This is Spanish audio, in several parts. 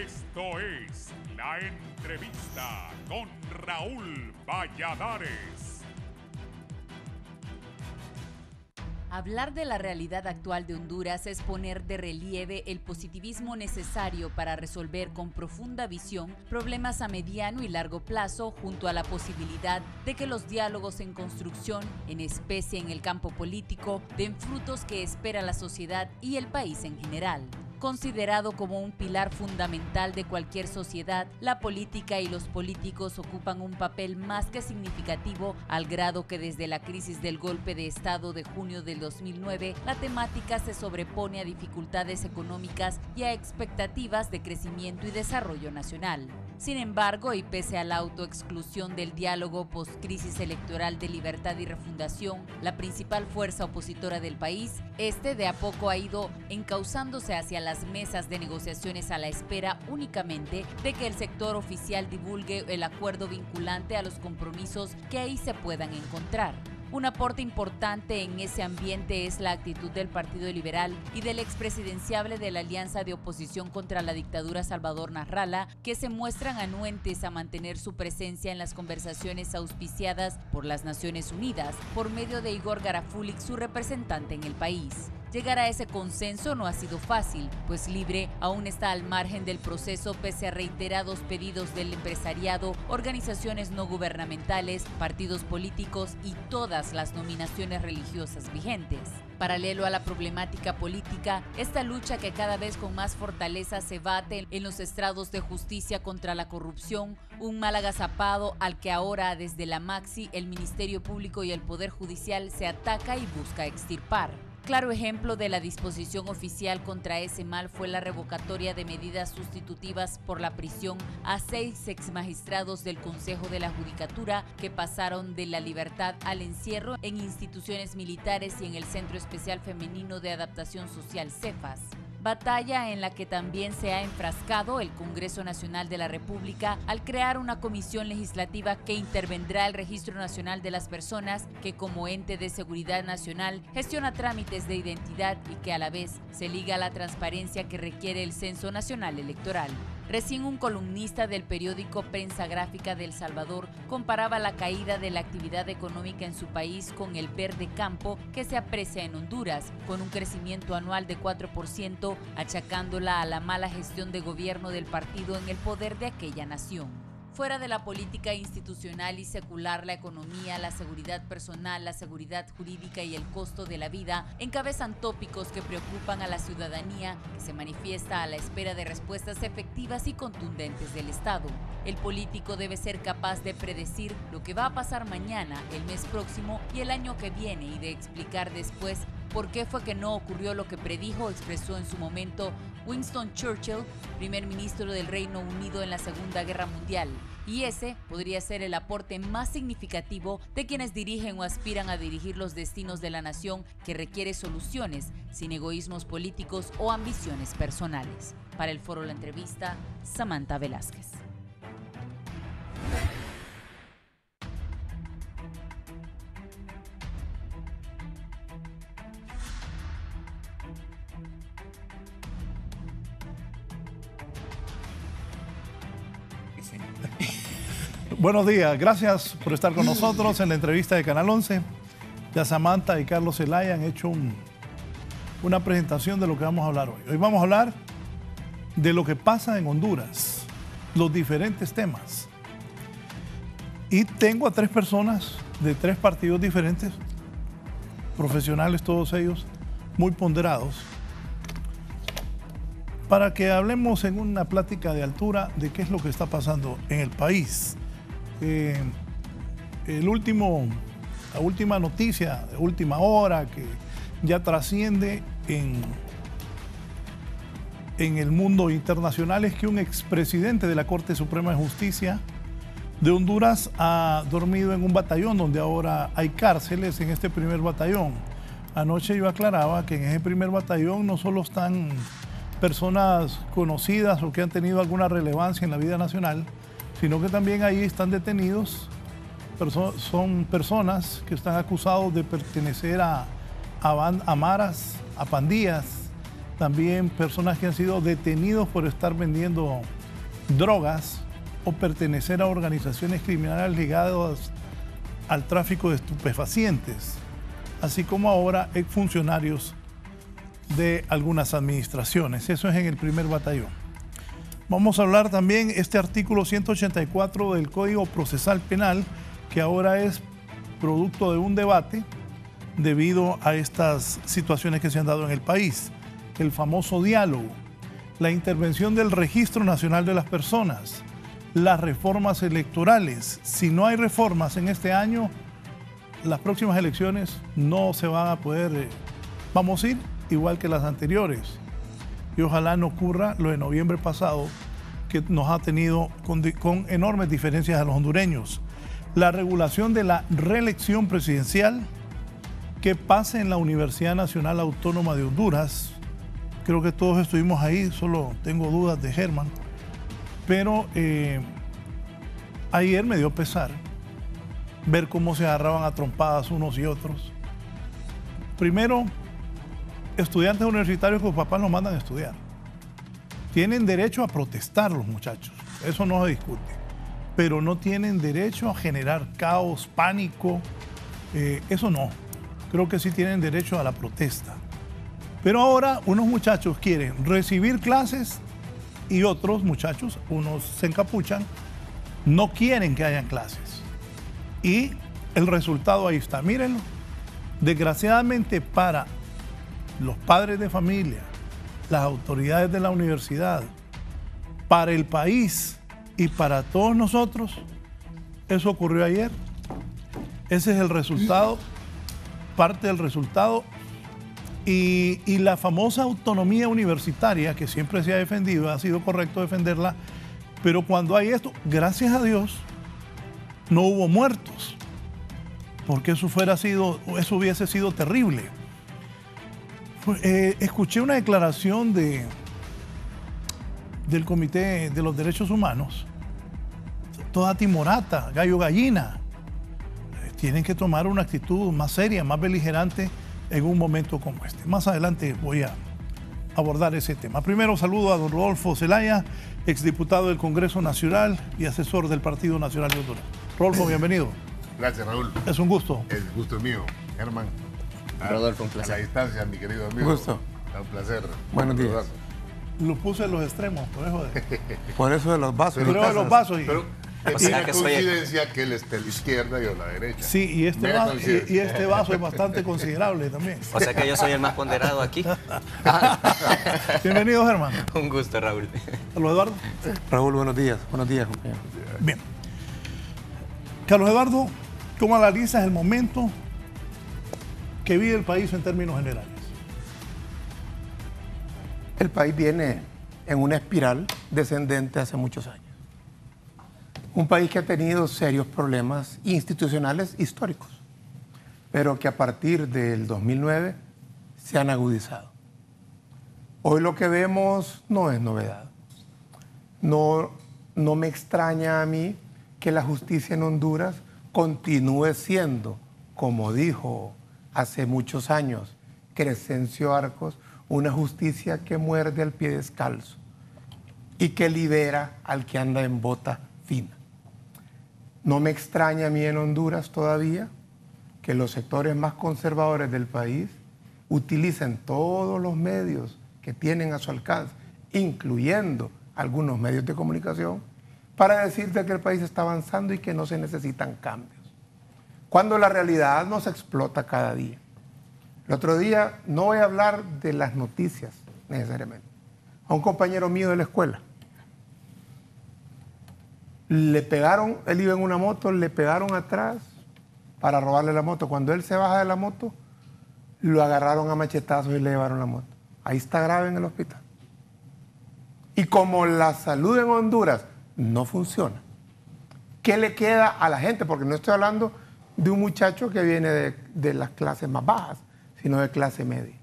Esto es La Entrevista con Raúl Valladares. Hablar de la realidad actual de Honduras es poner de relieve el positivismo necesario para resolver con profunda visión problemas a mediano y largo plazo, junto a la posibilidad de que los diálogos en construcción, en especie en el campo político, den frutos que espera la sociedad y el país en general. Considerado como un pilar fundamental de cualquier sociedad, la política y los políticos ocupan un papel más que significativo, al grado que desde la crisis del golpe de Estado de junio del 2009, la temática se sobrepone a dificultades económicas y a expectativas de crecimiento y desarrollo nacional. Sin embargo, y pese a la autoexclusión del diálogo post-crisis electoral de Libertad y Refundación, la principal fuerza opositora del país, este de a poco ha ido encauzándose hacia las mesas de negociaciones a la espera únicamente de que el sector oficial divulgue el acuerdo vinculante a los compromisos que ahí se puedan encontrar. Un aporte importante en ese ambiente es la actitud del Partido Liberal y del expresidenciable de la Alianza de Oposición contra la Dictadura Salvador Narrala, que se muestran anuentes a mantener su presencia en las conversaciones auspiciadas por las Naciones Unidas, por medio de Igor Garafulic, su representante en el país. Llegar a ese consenso no ha sido fácil, pues Libre aún está al margen del proceso pese a reiterados pedidos del empresariado, organizaciones no gubernamentales, partidos políticos y todas las nominaciones religiosas vigentes. Paralelo a la problemática política, esta lucha que cada vez con más fortaleza se bate en los estrados de justicia contra la corrupción, un mal agazapado al que ahora desde la Maxi, el Ministerio Público y el Poder Judicial se ataca y busca extirpar. Claro ejemplo de la disposición oficial contra ese mal fue la revocatoria de medidas sustitutivas por la prisión a 6 exmagistrados del Consejo de la Judicatura que pasaron de la libertad al encierro en instituciones militares y en el Centro Especial Femenino de Adaptación Social CEFAS. Batalla en la que también se ha enfrascado el Congreso Nacional de la República al crear una comisión legislativa que intervendrá el Registro Nacional de las Personas, que como ente de seguridad nacional gestiona trámites de identidad y que a la vez se liga a la transparencia que requiere el Censo Nacional Electoral. Recién un columnista del periódico Prensa Gráfica de El Salvador comparaba la caída de la actividad económica en su país con el verde campo que se aprecia en Honduras, con un crecimiento anual de 4%, achacándola a la mala gestión de gobierno del partido en el poder de aquella nación. Fuera de la política institucional y secular, la economía, la seguridad personal, la seguridad jurídica y el costo de la vida encabezan tópicos que preocupan a la ciudadanía, que se manifiesta a la espera de respuestas efectivas y contundentes del Estado. El político debe ser capaz de predecir lo que va a pasar mañana, el mes próximo y el año que viene, y de explicar después por qué fue que no ocurrió lo que predijo, expresó en su momento Winston Churchill, primer ministro del Reino Unido en la Segunda Guerra Mundial. Y ese podría ser el aporte más significativo de quienes dirigen o aspiran a dirigir los destinos de la nación, que requiere soluciones, sin egoísmos políticos o ambiciones personales. Para el Foro La Entrevista, Samantha Velázquez. Buenos días, gracias por estar con nosotros en la entrevista de Canal 11. Ya Samantha y Carlos Zelaya han hecho una presentación de lo que vamos a hablar hoy. Hoy vamos a hablar de lo que pasa en Honduras, los diferentes temas. Y tengo a 3 personas de 3 partidos diferentes, profesionales todos ellos, muy ponderados, para que hablemos en una plática de altura de qué es lo que está pasando en el país. La última noticia de última hora que ya trasciende en el mundo internacional es que un expresidente de la Corte Suprema de Justicia de Honduras ha dormido en un batallón donde ahora hay cárceles en este primer batallón. Anoche yo aclaraba que en ese primer batallón no solo están personas conocidas o que han tenido alguna relevancia en la vida nacional, sino que también ahí están detenidos, son personas que están acusados de pertenecer a maras, a pandillas, también personas que han sido detenidos por estar vendiendo drogas o pertenecer a organizaciones criminales ligadas al tráfico de estupefacientes, así como ahora exfuncionarios de algunas administraciones. Eso es en el primer batallón. Vamos a hablar también este artículo 184 del Código Procesal Penal, que ahora es producto de un debate debido a estas situaciones que se han dado en el país. El famoso diálogo, la intervención del Registro Nacional de las Personas, las reformas electorales. Si no hay reformas en este año, las próximas elecciones no se van a poder, vamos a ir igual que las anteriores. Y ojalá no ocurra lo de noviembre pasado, que nos ha tenido con enormes diferencias a los hondureños. La regulación de la reelección presidencial, que pase en la Universidad Nacional Autónoma de Honduras. Creo que todos estuvimos ahí, solo tengo dudas de Germán. Pero ayer me dio pesar ver cómo se agarraban a trompadas unos y otros. Primero, estudiantes universitarios que los papás los mandan a estudiar. Tienen derecho a protestar los muchachos, eso no se discute. Pero no tienen derecho a generar caos, pánico, eso no. Creo que sí tienen derecho a la protesta. Pero ahora unos muchachos quieren recibir clases y otros muchachos, unos se encapuchan, no quieren que hayan clases. Y el resultado ahí está, mírenlo. Desgraciadamente para los padres de familia, las autoridades de la universidad, para el país y para todos nosotros, eso ocurrió ayer. Ese es el resultado, parte del resultado. Y la famosa autonomía universitaria, que siempre se ha defendido, ha sido correcto defenderla, pero cuando hay esto, gracias a Dios, no hubo muertos, porque eso hubiese sido terrible. Escuché una declaración del Comité de los Derechos Humanos, toda timorata, gallo gallina. Tienen que tomar una actitud más seria, más beligerante en un momento como este. Más adelante voy a abordar ese tema. Primero saludo a don Rodolfo Zelaya, exdiputado del Congreso Nacional y asesor del Partido Nacional de Honduras. Rodolfo, bienvenido. Gracias, Raúl. Es un gusto. El gusto es mío, Germán. Rodolfo, un placer. A la distancia, mi querido amigo. Un gusto. Un placer. Buenos días. Lo puse en los extremos, Por eso de los vasos. Pero de los vasos. Pero es una coincidencia que él esté a la izquierda y yo a la derecha. Sí, y este vaso es bastante considerable también. O sea que yo soy el más ponderado aquí. Bienvenido, Germán. Un gusto, Raúl. Carlos Eduardo. Raúl, buenos días. Buenos días, compañero. Bien. Carlos Eduardo, ¿cómo analizas el momento que vive el país en términos generales? El país viene en una espiral descendente hace muchos años. Un país que ha tenido serios problemas institucionales históricos, pero que a partir del 2009 se han agudizado. Hoy lo que vemos no es novedad. No me extraña a mí que la justicia en Honduras continúe siendo, como dijo hace muchos años Crescencio Arcos, una justicia que muerde al pie descalzo y que libera al que anda en bota fina. No me extraña a mí en Honduras todavía que los sectores más conservadores del país utilicen todos los medios que tienen a su alcance, incluyendo algunos medios de comunicación, para decirte que el país está avanzando y que no se necesitan cambios. Cuando la realidad nos explota cada día. El otro día, no voy a hablar de las noticias necesariamente, a un compañero mío de la escuela. Le pegaron, él iba en una moto, le pegaron atrás para robarle la moto. Cuando él se baja de la moto, lo agarraron a machetazos y le llevaron la moto. Ahí está grave en el hospital. Y como la salud en Honduras no funciona, ¿qué le queda a la gente? Porque no estoy hablando de un muchacho que viene de las clases más bajas, sino de clase media.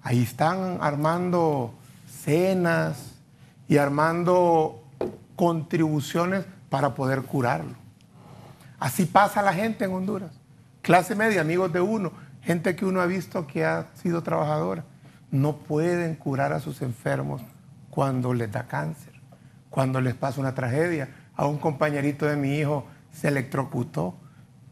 Ahí están armando cenas y armando contribuciones para poder curarlo. Así pasa la gente en Honduras. Clase media, amigos de uno, gente que uno ha visto que ha sido trabajadora. no pueden curar a sus enfermos cuando les da cáncer, cuando les pasa una tragedia. A un compañerito de mi hijo se electrocutó,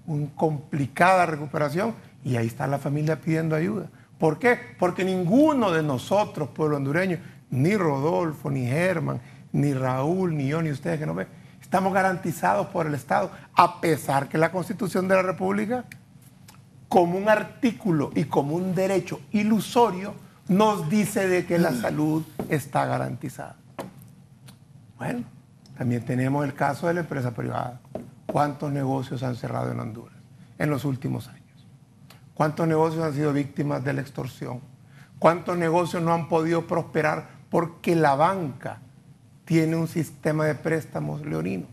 una complicada recuperación, y ahí está la familia pidiendo ayuda. ¿Por qué? Porque ninguno de nosotros, pueblo hondureño, ni Rodolfo, ni Germán, ni Raúl, ni yo, ni ustedes que nos ven, estamos garantizados por el Estado, a pesar que la Constitución de la República, como un artículo y como un derecho ilusorio, nos dice de que la salud está garantizada. Bueno, también tenemos el caso de la empresa privada. ¿Cuántos negocios han cerrado en Honduras en los últimos años? ¿Cuántos negocios han sido víctimas de la extorsión? ¿Cuántos negocios no han podido prosperar porque la banca tiene un sistema de préstamos leonino,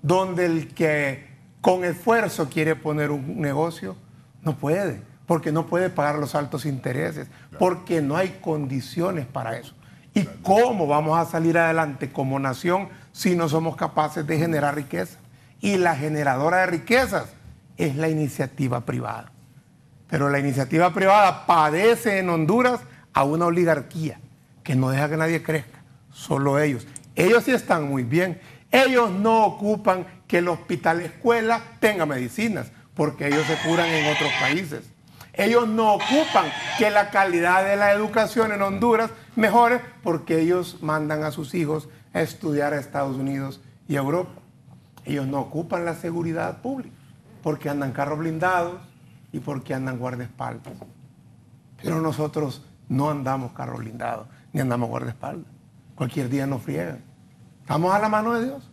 donde el que con esfuerzo quiere poner un negocio no puede, porque no puede pagar los altos intereses, porque no hay condiciones para eso? ¿Y cómo vamos a salir adelante como nación si no somos capaces de generar riqueza? Y la generadora de riquezas es la iniciativa privada. Pero la iniciativa privada padece en Honduras a una oligarquía que no deja que nadie crezca, solo ellos. Ellos sí están muy bien. Ellos no ocupan que el hospital escuela tenga medicinas, porque ellos se curan en otros países. Ellos no ocupan que la calidad de la educación en Honduras mejore, porque ellos mandan a sus hijos a estudiar a Estados Unidos y a Europa. Ellos no ocupan la seguridad pública, porque andan carros blindados y porque andan guardaespaldas. Pero nosotros no andamos carros blindados, ni andamos guardaespaldas. Cualquier día nos friegan. Estamos a la mano de Dios.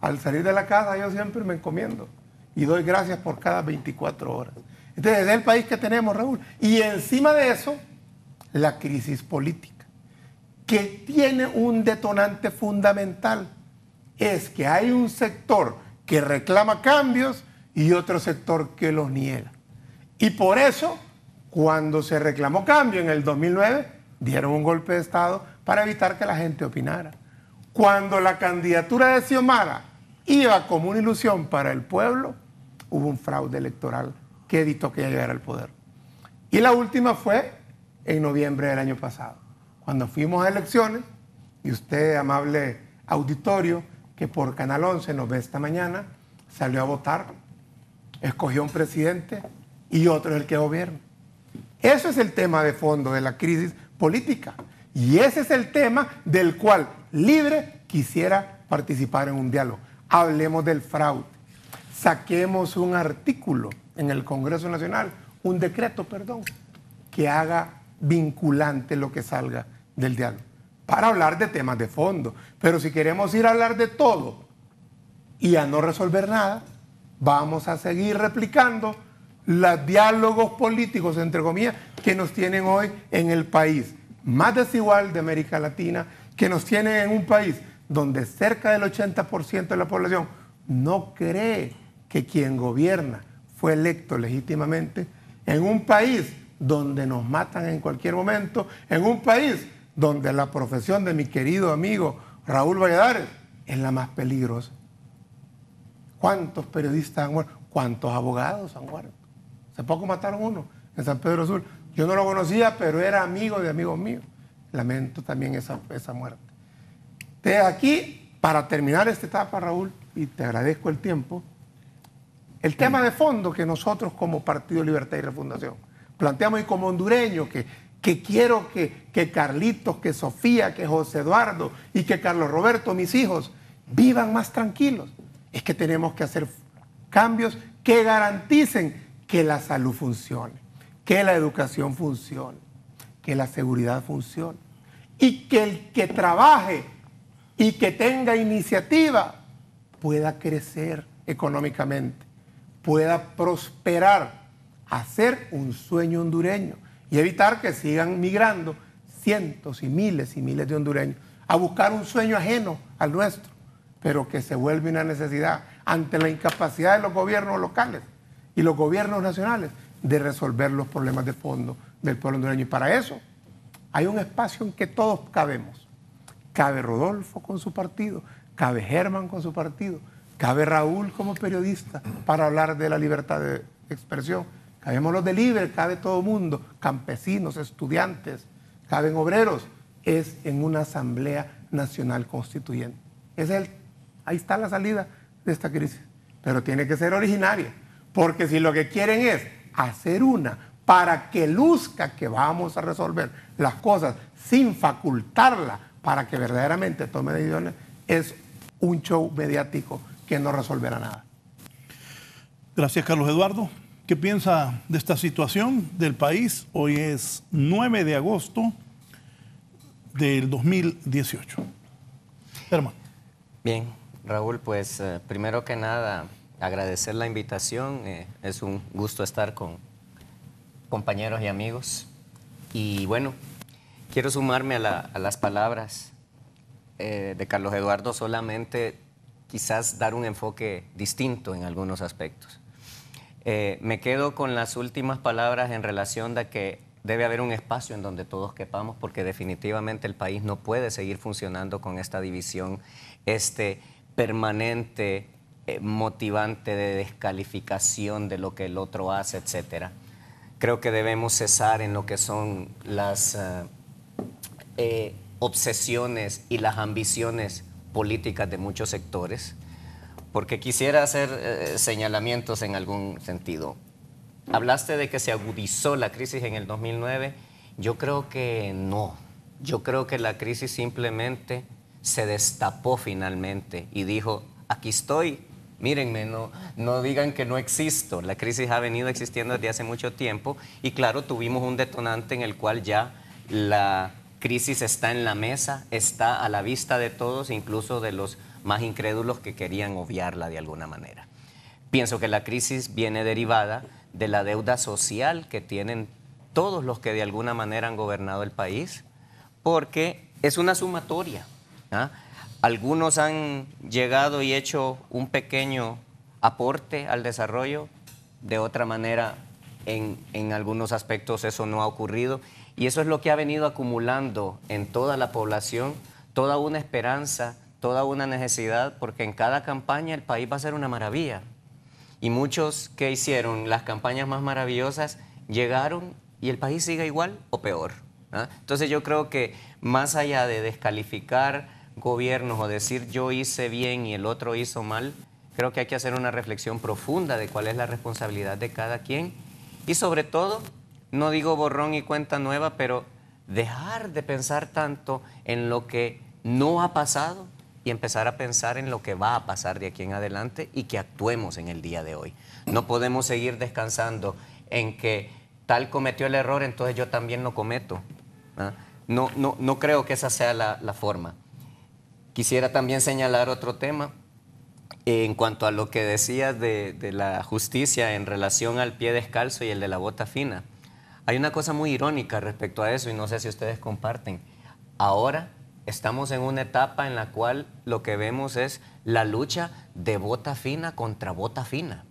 Al salir de la casa yo siempre me encomiendo y doy gracias por cada 24 horas. Entonces, es el país que tenemos, Raúl. Y encima de eso, la crisis política, que tiene un detonante fundamental. Es que hay un sector que reclama cambios y otro sector que los niega. Y por eso, cuando se reclamó cambio en el 2009, dieron un golpe de Estado para evitar que la gente opinara. Cuando la candidatura de Xiomara iba como una ilusión para el pueblo, hubo un fraude electoral que evitó que ella llegara al poder. Y la última fue en noviembre del año pasado, cuando fuimos a elecciones, y usted, amable auditorio, que por Canal 11 nos ve esta mañana, salió a votar, escogió un presidente y otro es el que gobierna. Eso es el tema de fondo de la crisis política. Y ese es el tema del cual Libre quisiera participar en un diálogo. Hablemos del fraude. Saquemos un artículo en el Congreso Nacional, un decreto, perdón, que haga vinculante lo que salga del diálogo, para hablar de temas de fondo. Pero si queremos ir a hablar de todo y a no resolver nada, vamos a seguir replicando los diálogos políticos, entre comillas, que nos tienen hoy en el país más desigual de América Latina, que nos tienen en un país donde cerca del 80% de la población no cree que quien gobierna fue electo legítimamente, en un país donde nos matan en cualquier momento, en un país donde la profesión de mi querido amigo Raúl Valladares es la más peligrosa. ¿Cuántos periodistas han muerto? ¿Cuántos abogados han muerto? Hace poco mataron uno en San Pedro Sur. Yo no lo conocía, pero era amigo de amigos míos. Lamento también esa muerte. De aquí, para terminar esta etapa, Raúl, y te agradezco el tiempo, el tema de fondo que nosotros como Partido Libertad y Refundación planteamos, y como hondureño, que quiero que Carlitos, que Sofía, que José Eduardo y que Carlos Roberto, mis hijos, vivan más tranquilos, es que tenemos que hacer cambios que garanticen que la salud funcione, que la educación funcione, que la seguridad funcione, y que el que trabaje y que tenga iniciativa pueda crecer económicamente, pueda prosperar, hacer un sueño hondureño y evitar que sigan migrando cientos y miles de hondureños a buscar un sueño ajeno al nuestro, pero que se vuelve una necesidad ante la incapacidad de los gobiernos locales y los gobiernos nacionales de resolver los problemas de fondo del pueblo hondureño. Y para eso hay un espacio en que todos cabemos. Cabe Rodolfo con su partido, cabe Germán con su partido, cabe Raúl como periodista para hablar de la libertad de expresión, cabemos los de Libre, cabe todo el mundo, campesinos, estudiantes, caben obreros, es en una Asamblea Nacional Constituyente. Ahí está la salida de esta crisis. Pero tiene que ser originaria, porque si lo que quieren es hacer una para que luzca que vamos a resolver las cosas sin facultarla para que verdaderamente tome decisiones, es un show mediático que no resolverá nada. Gracias, Carlos Eduardo. ¿Qué piensa de esta situación del país? Hoy es 9 de agosto del 2018. Hermano. Bien, Raúl, pues primero que nada agradecer la invitación. Es un gusto estar con compañeros y amigos. Y bueno, quiero sumarme a las palabras de Carlos Eduardo, solamente quizás dar un enfoque distinto en algunos aspectos. Me quedo con las últimas palabras en relación de que debe haber un espacio en donde todos quepamos, porque definitivamente el país no puede seguir funcionando con esta división, permanente, motivante de descalificación de lo que el otro hace, etcétera. Creo que debemos cesar en lo que son las obsesiones y las ambiciones políticas de muchos sectores, porque quisiera hacer señalamientos en algún sentido. Hablaste de que se agudizó la crisis en el 2009. Yo creo que no. Yo creo que la crisis simplemente se destapó finalmente y dijo, aquí estoy, mírenme, no digan que no existo. La crisis ha venido existiendo desde hace mucho tiempo y claro, tuvimos un detonante en el cual ya la crisis está en la mesa, está a la vista de todos, incluso de los más incrédulos que querían obviarla de alguna manera. Pienso que la crisis viene derivada de la deuda social que tienen todos los que de alguna manera han gobernado el país, porque es una sumatoria. Algunos han llegado y hecho un pequeño aporte al desarrollo, de otra manera en algunos aspectos eso no ha ocurrido, y eso es lo que ha venido acumulando en toda la población, toda una esperanza, toda una necesidad, porque en cada campaña el país va a ser una maravilla. Y muchos que hicieron las campañas más maravillosas llegaron y el país sigue igual o peor. Entonces yo creo que más allá de descalificar gobiernos o decir yo hice bien y el otro hizo mal, creo que hay que hacer una reflexión profunda de cuál es la responsabilidad de cada quien y sobre todo, no digo borrón y cuenta nueva, pero dejar de pensar tanto en lo que no ha pasado y empezar a pensar en lo que va a pasar de aquí en adelante y que actuemos en el día de hoy. No podemos seguir descansando en que tal cometió el error, entonces yo también lo cometo. No creo que esa sea la forma. Quisiera también señalar otro tema en cuanto a lo que decías de la justicia en relación al pie descalzo y el de la bota fina. Hay una cosa muy irónica respecto a eso y no sé si ustedes comparten. Ahora estamos en una etapa en la cual lo que vemos es la lucha de bota fina contra bota fina,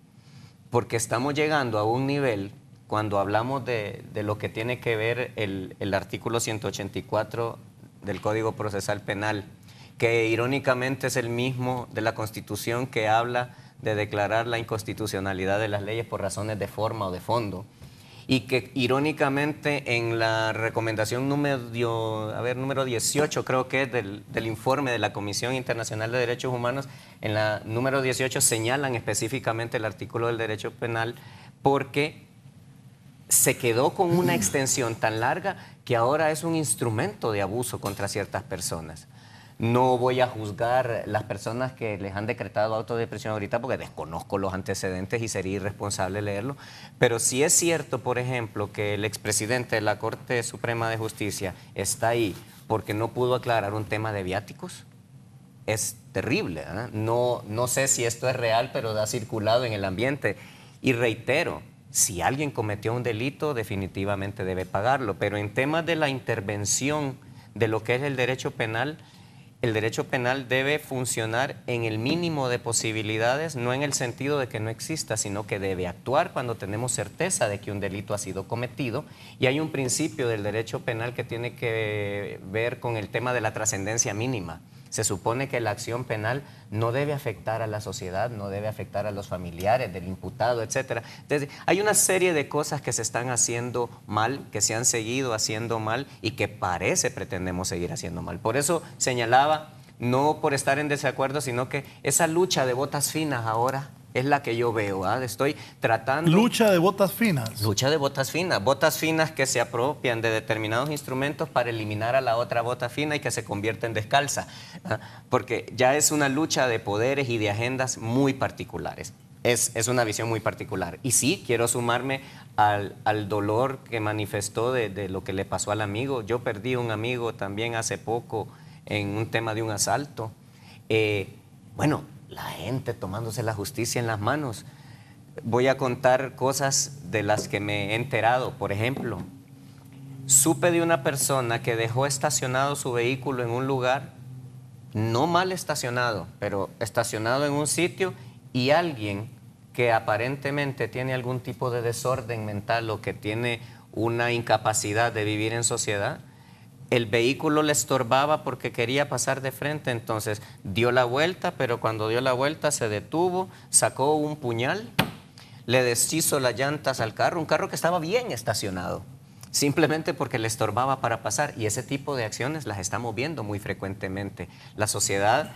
porque estamos llegando a un nivel, cuando hablamos de lo que tiene que ver el artículo 184 del Código Procesal Penal, que irónicamente es el mismo de la Constitución que habla de declarar la inconstitucionalidad de las leyes por razones de forma o de fondo, y que irónicamente en la recomendación número 18, creo que es del informe de la Comisión Internacional de Derechos Humanos, en la número 18 señalan específicamente el artículo del derecho penal porque se quedó con una extensión tan larga que ahora es un instrumento de abuso contra ciertas personas. No voy a juzgar las personas que les han decretado auto de prisión ahorita porque desconozco los antecedentes y sería irresponsable leerlo, pero sí es cierto, por ejemplo, que el expresidente de la Corte Suprema de Justicia está ahí porque no pudo aclarar un tema de viáticos. Es terrible, ¿eh? No sé si esto es real, pero ha circulado en el ambiente. Y reitero, si alguien cometió un delito, definitivamente debe pagarlo, pero en temas de la intervención de lo que es el derecho penal debe funcionar en el mínimo de posibilidades, no en el sentido de que no exista, sino que debe actuar cuando tenemos certeza de que un delito ha sido cometido. Y hay un principio del derecho penal que tiene que ver con el tema de la trascendencia mínima. Se supone que la acción penal no debe afectar a la sociedad, no debe afectar a los familiares del imputado, etc. Entonces, hay una serie de cosas que se están haciendo mal, que se han seguido haciendo mal y que pretendemos seguir haciendo mal. Por eso señalaba, no por estar en desacuerdo, sino que esa lucha de botas finas ahora es la que yo veo. Estoy tratando... Lucha de botas finas. Lucha de botas finas que se apropian de determinados instrumentos para eliminar a la otra bota fina y que se convierta en descalza, porque ya es una lucha de poderes y de agendas muy particulares. Es una visión muy particular. Y sí, quiero sumarme al dolor que manifestó de lo que le pasó al amigo. Yo perdí un amigo también hace poco en un tema de un asalto. Bueno, la gente tomándose la justicia en las manos. Voy a contar cosas de las que me he enterado. Por ejemplo, supe de una persona que dejó estacionado su vehículo en un lugar, no mal estacionado, pero estacionado en un sitio, y alguien que aparentemente tiene algún tipo de desorden mental o que tiene una incapacidad de vivir en sociedad, el vehículo le estorbaba porque quería pasar de frente, entonces dio la vuelta, pero cuando dio la vuelta se detuvo, sacó un puñal, le deshizo las llantas al carro, un carro que estaba bien estacionado, simplemente porque le estorbaba para pasar. Y ese tipo de acciones las estamos viendo muy frecuentemente. La sociedad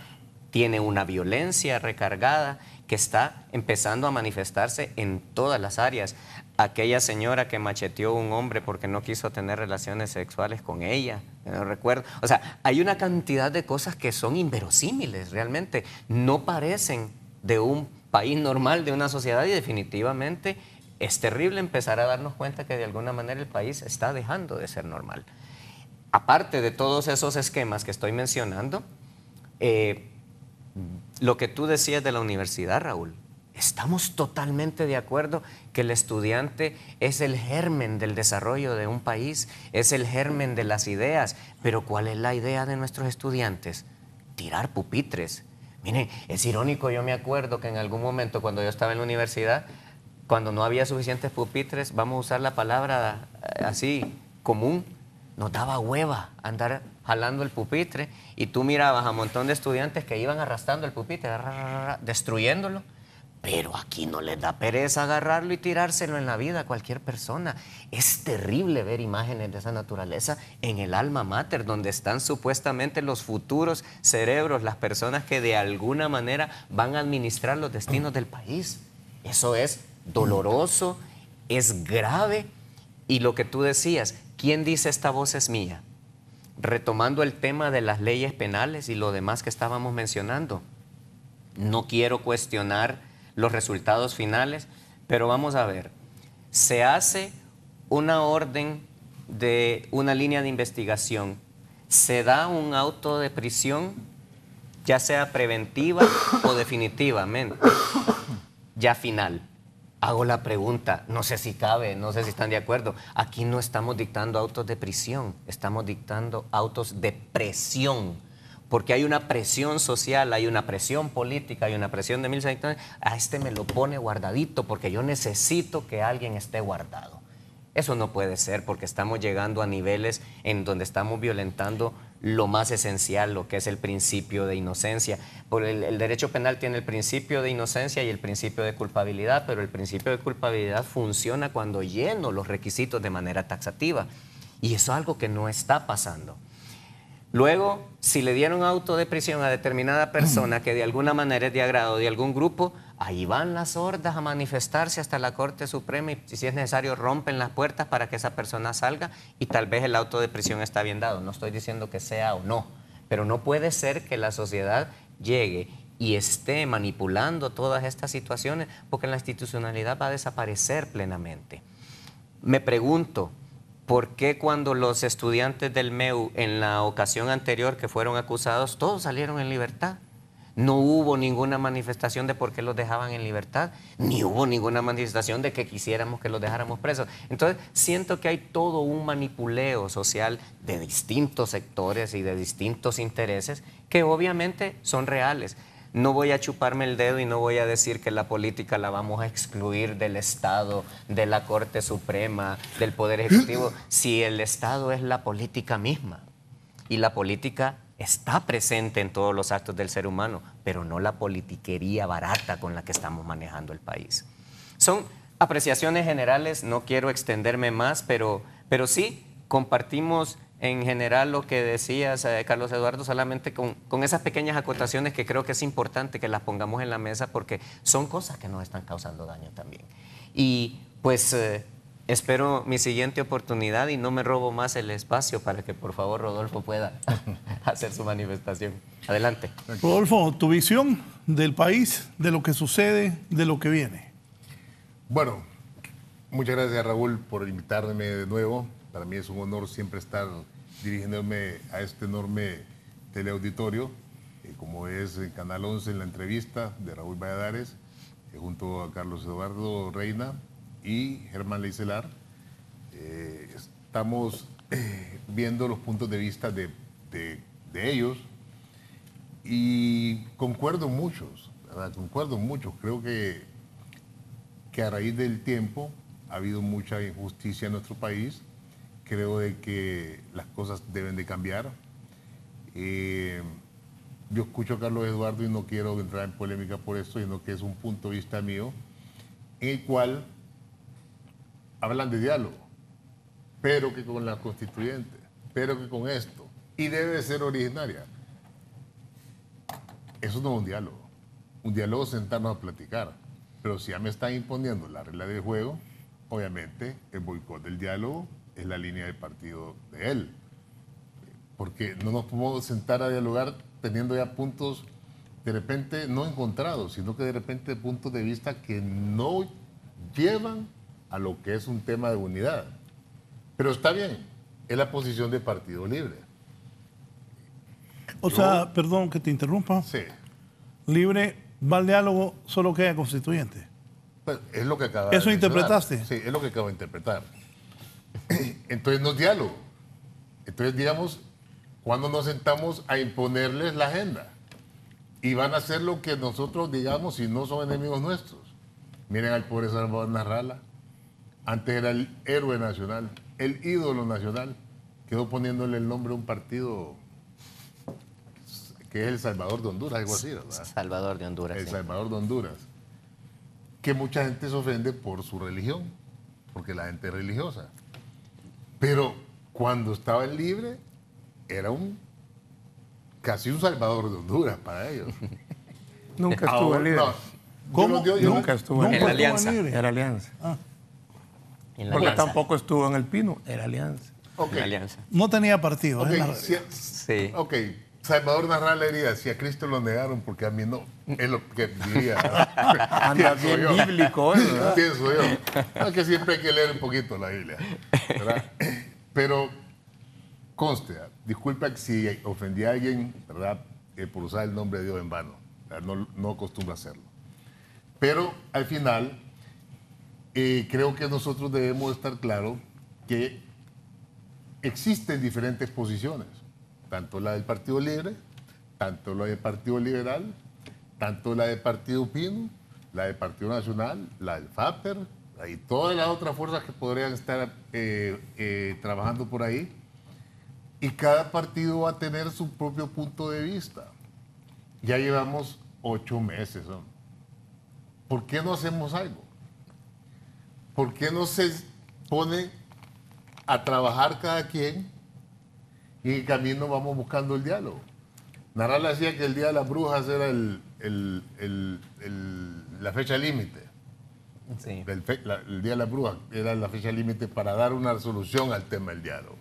tiene una violencia recargada que está empezando a manifestarse en todas las áreas. Aquella señora que macheteó a un hombre porque no quiso tener relaciones sexuales con ella, no recuerdo. O sea, hay una cantidad de cosas que son inverosímiles realmente. No parecen de un país normal, de una sociedad, y definitivamente es terrible empezar a darnos cuenta que de alguna manera el país está dejando de ser normal. Aparte de todos esos esquemas que estoy mencionando, lo que tú decías de la universidad, Raúl, estamos totalmente de acuerdo que el estudiante es el germen del desarrollo de un país, es el germen de las ideas, pero ¿cuál es la idea de nuestros estudiantes? Tirar pupitres. Miren, es irónico, yo me acuerdo que en algún momento cuando yo estaba en la universidad, cuando no había suficientes pupitres, vamos a usar la palabra así común, nos daba hueva andar jalando el pupitre, y tú mirabas a un montón de estudiantes que iban arrastrando el pupitre, destruyéndolo. Pero aquí no les da pereza agarrarlo y tirárselo en la vida a cualquier persona. Es terrible ver imágenes de esa naturaleza en el alma mater, donde están supuestamente los futuros cerebros, las personas que de alguna manera van a administrar los destinos del país. Eso es doloroso, es grave. Y lo que tú decías, ¿quién dice esta voz es mía? Retomando el tema de las leyes penales y lo demás que estábamos mencionando, no quiero cuestionar los resultados finales, pero vamos a ver, se hace una orden de una línea de investigación, se da un auto de prisión, ya sea preventiva o definitivamente, ya final. Hago la pregunta, no sé si cabe, no sé si están de acuerdo, aquí no estamos dictando autos de prisión, estamos dictando autos de presión, porque hay una presión social, hay una presión política, hay una presión de 1.600, a este me lo pone guardadito porque yo necesito que alguien esté guardado. Eso no puede ser, porque estamos llegando a niveles en donde estamos violentando lo más esencial, lo que es el principio de inocencia. El derecho penal tiene el principio de inocencia y el principio de culpabilidad, pero el principio de culpabilidad funciona cuando lleno los requisitos de manera taxativa, y eso es algo que no está pasando. Luego, si le dieron auto de prisión a determinada persona que de alguna manera es de agrado de algún grupo, ahí van las hordas a manifestarse hasta la Corte Suprema, y si es necesario rompen las puertas para que esa persona salga, y tal vez el auto de prisión está bien dado. No estoy diciendo que sea o no, pero no puede ser que la sociedad llegue y esté manipulando todas estas situaciones, porque la institucionalidad va a desaparecer plenamente. Me pregunto, ¿por qué cuando los estudiantes del MEU en la ocasión anterior que fueron acusados, todos salieron en libertad? No hubo ninguna manifestación de por qué los dejaban en libertad, ni hubo ninguna manifestación de que quisiéramos que los dejáramos presos. Entonces, siento que hay todo un manipuleo social de distintos sectores y de distintos intereses que obviamente son reales. No voy a chuparme el dedo y no voy a decir que la política la vamos a excluir del Estado, de la Corte Suprema, del Poder Ejecutivo, si el Estado es la política misma. Y la política está presente en todos los actos del ser humano, pero no la politiquería barata con la que estamos manejando el país. Son apreciaciones generales, no quiero extenderme más, pero sí compartimos en general lo que decías, Carlos Eduardo, solamente con esas pequeñas acotaciones que creo que es importante que las pongamos en la mesa porque son cosas que nos están causando daño también. Y pues espero mi siguiente oportunidad y no me robo más el espacio para que por favor Rodolfo pueda hacer su manifestación. Adelante. Rodolfo, tu visión del país, de lo que sucede, de lo que viene. Bueno, muchas gracias Raúl por invitarme de nuevo. Para mí es un honor siempre estar dirigiéndome a este enorme teleauditorio, como es en Canal 11 en la entrevista de Raúl Valladares, junto a Carlos Eduardo Reina y Germán Leicelar. Estamos viendo los puntos de vista de ellos y concuerdo muchos, ¿verdad? Concuerdo muchos. Creo que a raíz del tiempo ha habido mucha injusticia en nuestro país. Creo de que las cosas deben de cambiar. Yo escucho a Carlos Eduardo y no quiero entrar en polémica por esto, sino que es un punto de vista mío en el cual hablan de diálogo, pero que con la constituyente, pero que con esto, y debe ser originaria. Eso no es un diálogo. Un diálogo es sentarnos a platicar. Pero si ya me están imponiendo la regla del juego, obviamente el boicot del diálogo es la línea del partido de él. Porque no nos podemos sentar a dialogar teniendo ya puntos de repente no encontrados, sino que de repente puntos de vista que no llevan a lo que es un tema de unidad. Pero está bien, es la posición de Partido Libre. O sea, perdón que te interrumpa. Sí. Libre va al diálogo, solo queda constituyente. Pues es lo que acaba de ¿Eso mencionar. interpretaste? Sí, es lo que acabo de interpretar. Entonces no es diálogo. Entonces, digamos, cuando nos sentamos a imponerles la agenda y van a hacer lo que nosotros digamos si no son enemigos nuestros. Miren al pobre Salvador Narrala. Antes era el héroe nacional, el ídolo nacional. Quedó poniéndole el nombre a un partido que es el Salvador de Honduras, algo así, ¿verdad? Salvador de Honduras. El sí. Salvador de Honduras. Que mucha gente se ofende por su religión, porque la gente es religiosa. Pero cuando estaba en Libre, era casi un Salvador de Honduras para ellos. Nunca estuvo en Libre. No, ¿Cómo? Nunca estuvo en En Libre. la Alianza. Era Alianza. En la Porque alianza. tampoco estuvo en el Pino, era Alianza. Ok, En la alianza. No tenía partido. ok, es la si- realidad. Sí. ok. Salvador Narral diría, si a Cristo lo negaron, porque a mí no. Es lo que diría. Anda Pienso bien yo. bíblico, ¿verdad? Pienso yo. No, que siempre hay que leer un poquito la Biblia, ¿verdad? Pero conste, disculpa si ofendí a alguien, ¿verdad? Por usar el nombre de Dios en vano. No acostumbro a hacerlo. Pero al final, creo que nosotros debemos estar claros que existen diferentes posiciones, tanto la del Partido Libre, tanto la del Partido Liberal, tanto la del Partido Pino, la del Partido Nacional, la del FAPER y todas las otras fuerzas que podrían estar trabajando por ahí. Y cada partido va a tener su propio punto de vista. Ya llevamos 8 meses, ¿no? ¿Por qué no hacemos algo? ¿Por qué no se pone a trabajar cada quien y en el camino vamos buscando el diálogo? Naral decía que el Día de las Brujas era la fecha límite. Sí. El Día de las Brujas era la fecha límite para dar una solución al tema del diálogo.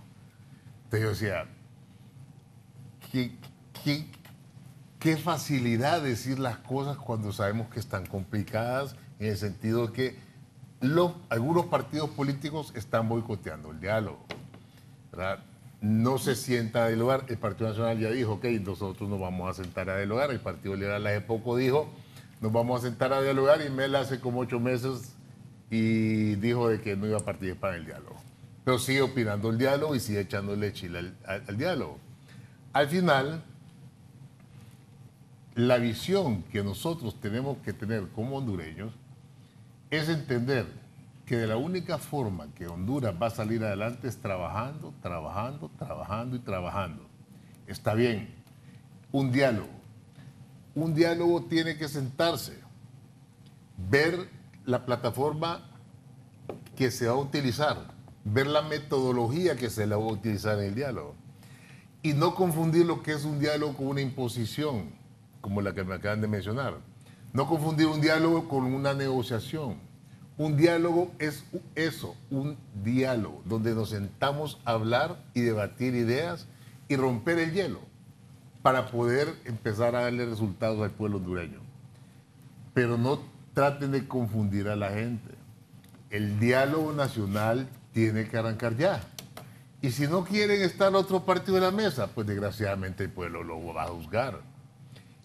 Entonces yo decía, qué facilidad decir las cosas cuando sabemos que están complicadas, en el sentido de que algunos partidos políticos están boicoteando el diálogo, ¿verdad? No se sienta a dialogar. El Partido Nacional ya dijo, ok, nosotros nos vamos a sentar a dialogar. El Partido Liberal hace poco dijo, nos vamos a sentar a dialogar, y Mel hace como 8 meses y dijo de que no iba a participar en el diálogo. Pero sigue opinando el diálogo y sigue echándole chile al diálogo. Al final, la visión que nosotros tenemos que tener como hondureños es entender que de la única forma que Honduras va a salir adelante es trabajando, trabajando, trabajando y trabajando. Está bien, un diálogo. Un diálogo tiene que sentarse, ver la plataforma que se va a utilizar, ver la metodología que se la va a utilizar en el diálogo. Y no confundir lo que es un diálogo con una imposición, como la que me acaban de mencionar. No confundir un diálogo con una negociación. Un diálogo es eso, un diálogo, donde nos sentamos a hablar y debatir ideas y romper el hielo para poder empezar a darle resultados al pueblo hondureño. Pero no traten de confundir a la gente. El diálogo nacional tiene que arrancar ya. Y si no quieren estar otro partido de la mesa, pues desgraciadamente el pueblo lo va a juzgar.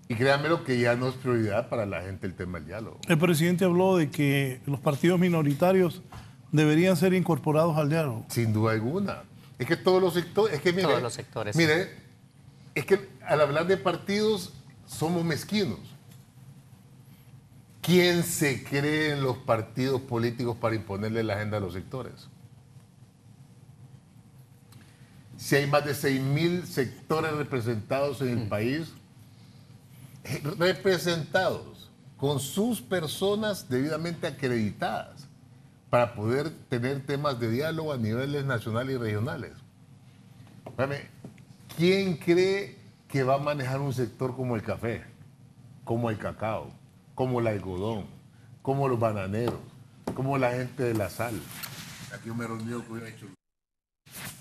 Y créanme lo que ya no es prioridad para la gente el tema del diálogo. El presidente habló de que los partidos minoritarios deberían ser incorporados al diálogo. Sin duda alguna. Es que todos los sectores, es que mire, Todos los sectores. Mire, es que al hablar de partidos somos mezquinos. ¿Quién se cree en los partidos políticos para imponerle la agenda a los sectores? Si hay más de 6.000 sectores representados en el país, representados con sus personas debidamente acreditadas para poder tener temas de diálogo a niveles nacionales y regionales. ¿Quién cree que va a manejar un sector como el café, como el cacao, como el algodón, como los bananeros, como la gente de la sal? Aquí me reuní con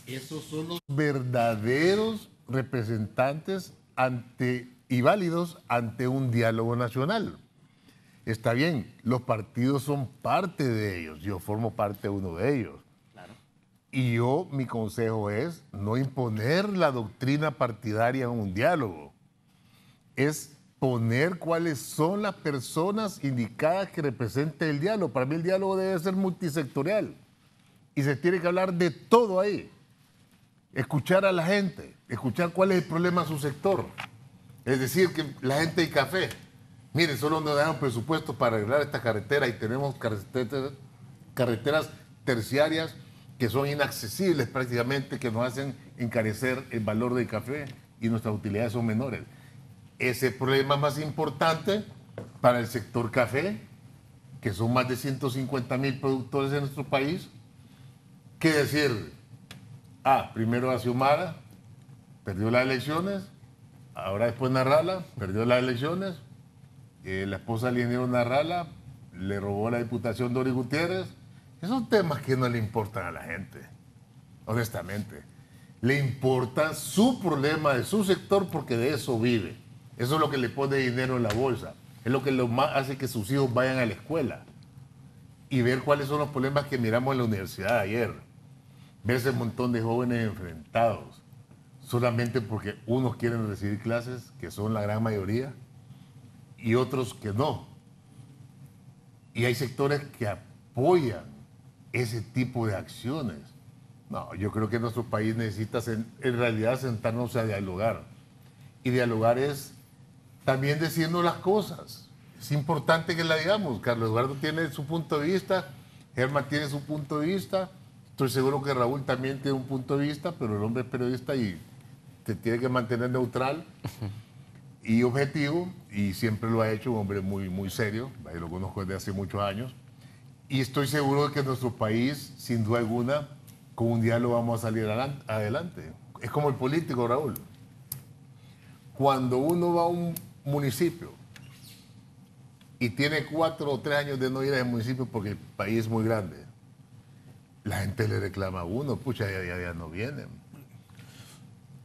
esos son los verdaderos representantes y válidos ante un diálogo nacional. Está bien, los partidos son parte de ellos, yo formo parte de uno de ellos. Claro. Y mi consejo es no imponer la doctrina partidaria en un diálogo, es poner cuáles son las personas indicadas que representen el diálogo. Para mí el diálogo debe ser multisectorial y se tiene que hablar de todo ahí. Escuchar a la gente, escuchar cuál es el problema de su sector. Es decir, que la gente de café, mire, solo nos dan presupuesto para arreglar esta carretera y tenemos carreteras terciarias que son inaccesibles prácticamente, que nos hacen encarecer el valor del café y nuestras utilidades son menores. Ese problema es más importante para el sector café, que son más de 150.000 productores en nuestro país, que decir, primero a Xiomara, perdió las elecciones, ahora después Narrala, perdió las elecciones, la esposa del ingeniero Narrala le robó la diputación Dori Gutiérrez. Esos son temas que no le importan a la gente, honestamente. Le importa su problema de su sector porque de eso vive. Eso es lo que le pone dinero en la bolsa. Es lo que hace que sus hijos vayan a la escuela y ver cuáles son los problemas que miramos en la universidad ayer. Ver ese montón de jóvenes enfrentados solamente porque unos quieren recibir clases, que son la gran mayoría, y otros que no. Y hay sectores que apoyan ese tipo de acciones. No, yo creo que nuestro país necesita en realidad sentarnos a dialogar. Y dialogar es también decirnos las cosas. Es importante que la digamos. Carlos Eduardo tiene su punto de vista, Germán tiene su punto de vista. Estoy seguro que Raúl también tiene un punto de vista, pero el hombre es periodista y te tiene que mantener neutral y objetivo, y siempre lo ha hecho, un hombre muy, muy serio, lo conozco desde hace muchos años, y estoy seguro de que nuestro país, sin duda alguna, con un diálogo vamos a salir adelante. Es como el político, Raúl. Cuando uno va a un municipio y tiene 4 o 3 años de no ir a ese municipio porque el país es muy grande, la gente le reclama a uno, pucha, ya no vienen.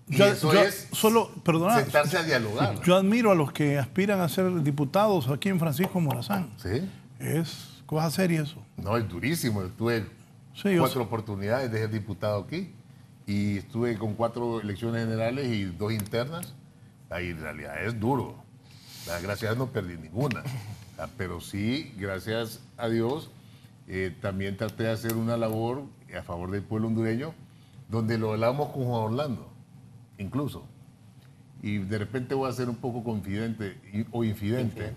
Y eso es sentarse a dialogar. Yo admiro a los que aspiran a ser diputados aquí en Francisco Morazán. ¿Sí? Es cosa seria eso. No, es durísimo. Tuve 4 oportunidades de ser diputado aquí y estuve con 4 elecciones generales y 2 internas. Ahí en realidad es duro. Gracias a Dios no perdí ninguna. Pero sí, gracias a Dios, también traté de hacer una labor a favor del pueblo hondureño, donde lo hablamos con Juan Orlando, incluso. Y de repente voy a ser un poco confidente o infidente.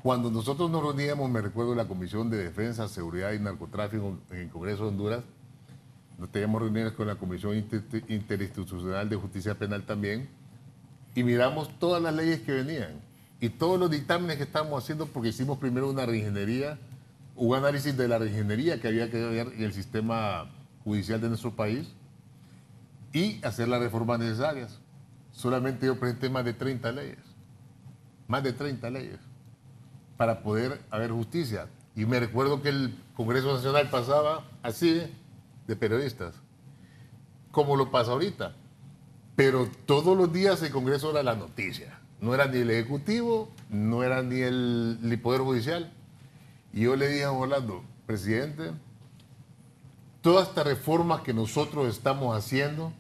Cuando nosotros nos reuníamos, me recuerdo, en la Comisión de Defensa, Seguridad y Narcotráfico en el Congreso de Honduras, teníamos reuniones con la Comisión Interinstitucional de Justicia Penal también, y miramos todas las leyes que venían y todos los dictámenes que estábamos haciendo, porque hicimos primero una reingeniería, un análisis de la reingeniería que había que haber en el sistema judicial de nuestro país y hacer las reformas necesarias. Solamente yo presenté más de 30 leyes, para poder haber justicia. Y me recuerdo que el Congreso Nacional pasaba así de periodistas, como lo pasa ahorita. Pero todos los días el Congreso era la noticia. No era ni el Ejecutivo, no era ni el Poder Judicial. Y yo le dije a Orlando, presidente, todas estas reformas que nosotros estamos haciendo,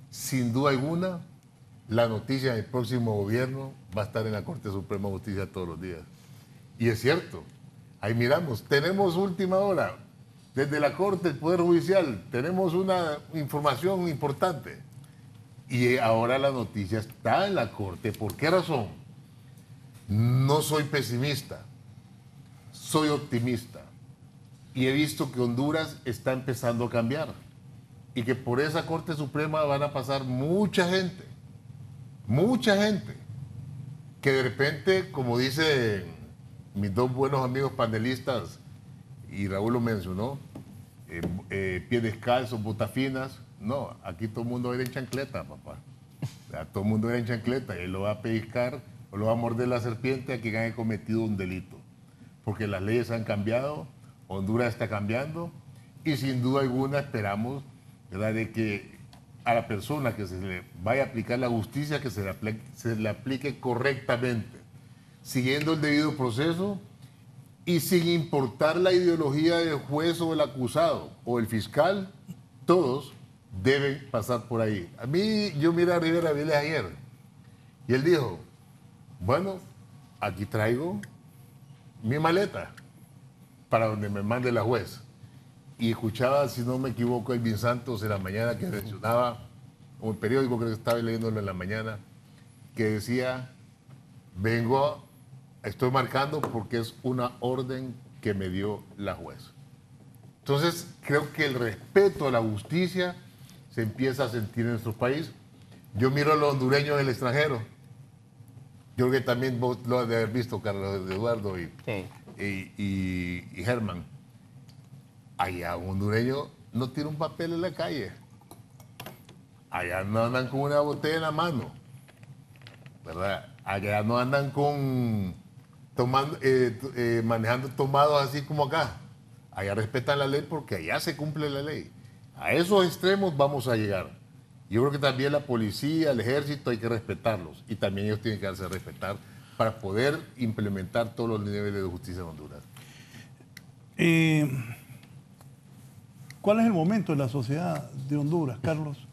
sin duda alguna, la noticia del próximo gobierno va a estar en la Corte Suprema de Justicia todos los días. Y es cierto, ahí miramos, tenemos última hora, desde la Corte, el Poder Judicial, tenemos una información importante. Y ahora la noticia está en la Corte. ¿Por qué razón? No soy pesimista, soy optimista. Y he visto que Honduras está empezando a cambiar. Y que por esa Corte Suprema van a pasar mucha gente, que de repente, como dicen mis dos buenos amigos panelistas, y Raúl lo mencionó, pies descalzos, botas finas. No, aquí todo el mundo va a ir en chancleta, papá. O sea, todo el mundo va a ir en chancleta y él lo va a pellizcar o lo va a morder la serpiente a quien haya cometido un delito. Porque las leyes han cambiado, Honduras está cambiando y sin duda alguna esperamos, ¿verdad?, de que a la persona que se le vaya a aplicar la justicia, que se le aplique correctamente, siguiendo el debido proceso y sin importar la ideología del juez o el acusado o el fiscal, todos deben pasar por ahí. A mí, yo miré a Rivera Vélez ayer y él dijo, bueno, aquí traigo mi maleta para donde me mande la juez. Y escuchaba, si no me equivoco, Elvin Santos en la mañana que mencionaba, o el periódico creo que estaba leyéndolo en la mañana, que decía, estoy marcando porque es una orden que me dio la juez. Entonces, creo que el respeto a la justicia se empieza a sentir en nuestro país. Yo miro a los hondureños en el extranjero. Yo creo que también vos lo has de haber visto, Carlos Eduardo y Germán. Allá un hondureño no tiene un papel en la calle. Allá no andan con una botella en la mano, ¿verdad? Allá no andan manejando tomados así como acá. Allá respetan la ley porque allá se cumple la ley. A esos extremos vamos a llegar. Yo creo que también la policía, el ejército hay que respetarlos y también ellos tienen que darse a respetar para poder implementar todos los niveles de justicia en Honduras. ¿Cuál es el momento en la sociedad de Honduras, Carlos?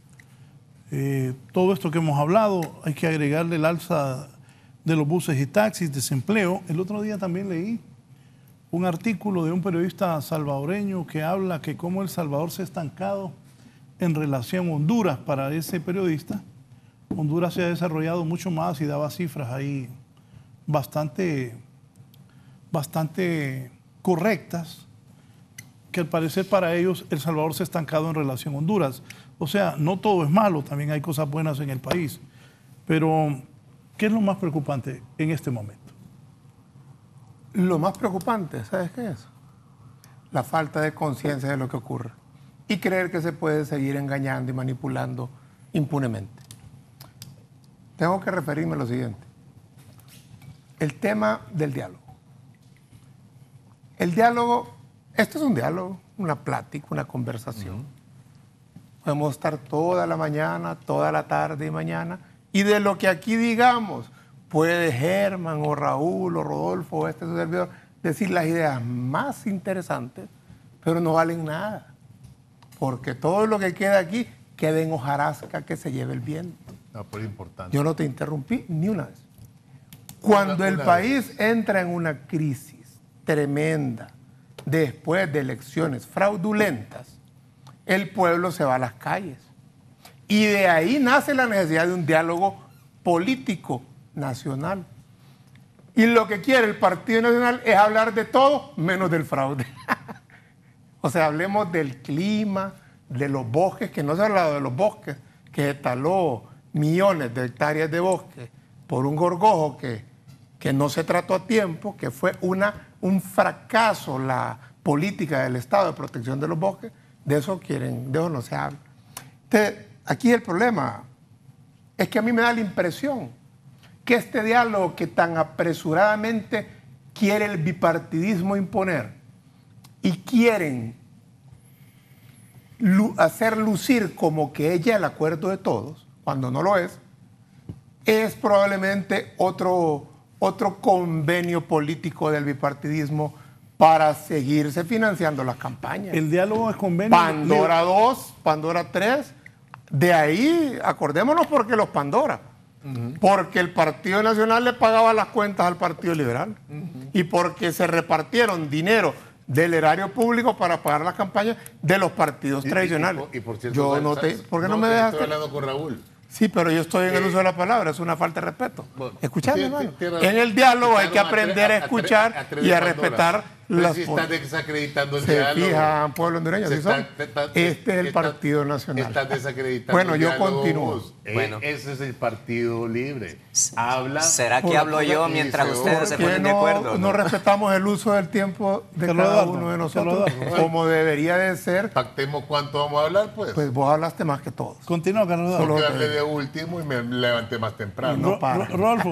Todo esto que hemos hablado, hay que agregarle el alza de los buses y taxis, desempleo. El otro día también leí un artículo de un periodista salvadoreño que habla que cómo El Salvador se ha estancado en relación a Honduras. Para ese periodista, Honduras se ha desarrollado mucho más y daba cifras ahí bastante correctas, que al parecer para ellos El Salvador se ha estancado en relación a Honduras. O sea, no todo es malo, también hay cosas buenas en el país. Pero, ¿qué es lo más preocupante en este momento? Lo más preocupante, ¿sabes qué es? La falta de conciencia de lo que ocurre y creer que se puede seguir engañando y manipulando impunemente. Tengo que referirme a lo siguiente. El tema del diálogo. El diálogo, esto es un diálogo, una plática, una conversación. Podemos estar toda la mañana, toda la tarde y mañana, y de lo que aquí digamos, puede Germán o Raúl o Rodolfo o su servidor decir las ideas más interesantes, pero no valen nada. Porque todo lo que queda aquí queda en hojarasca que se lleve el viento. No, pero es importante. Yo no te interrumpí ni una vez. Cuando el país entra en una crisis tremenda después de elecciones fraudulentas, el pueblo se va a las calles. Y de ahí nace la necesidad de un diálogo político nacional. Y lo que quiere el Partido Nacional es hablar de todo menos del fraude. O sea, hablemos del clima, de los bosques, que no se ha hablado de los bosques, que se taló millones de hectáreas de bosque por un gorgojo que no se trató a tiempo, que fue un fracaso la política del Estado de protección de los bosques, de eso no se habla. Entonces, aquí el problema es que a mí me da la impresión que este diálogo que tan apresuradamente quiere el bipartidismo imponer y quieren hacer lucir como que ella es el acuerdo de todos, cuando no lo es probablemente otro convenio político del bipartidismo para seguirse financiando las campañas. El diálogo es convenio. Pandora 2, Pandora 3, de ahí, acordémonos porque los Pandora, porque el Partido Nacional le pagaba las cuentas al Partido Liberal y porque se repartieron dinero del erario público para pagar las campañas de los partidos tradicionales. Y por cierto, yo no te, ¿por qué no me dejas? Estoy hablando con Raúl. Sí, pero yo estoy en el uso de la palabra, es una falta de respeto. Bueno, escuchadme, hermano. En el diálogo hay que aprender a escuchar y a respetar las si están desacreditando el se diálogo. Fijan, pueblo hondureño, ¿sí son? Este es el Partido Nacional. Estás desacreditando bueno, el yo diálogo. continúo. Bueno. Ese es el Partido Libre. Habla. ¿Será que hablo yo mientras ustedes se ponen de acuerdo? No respetamos el uso del tiempo de cada uno de nosotros, como debería de ser. Pactemos cuánto vamos a hablar, pues. Pues vos hablaste más que todos. Continúa, Carlos. Porque hablé de último y me levanté más temprano. No para. Rodolfo.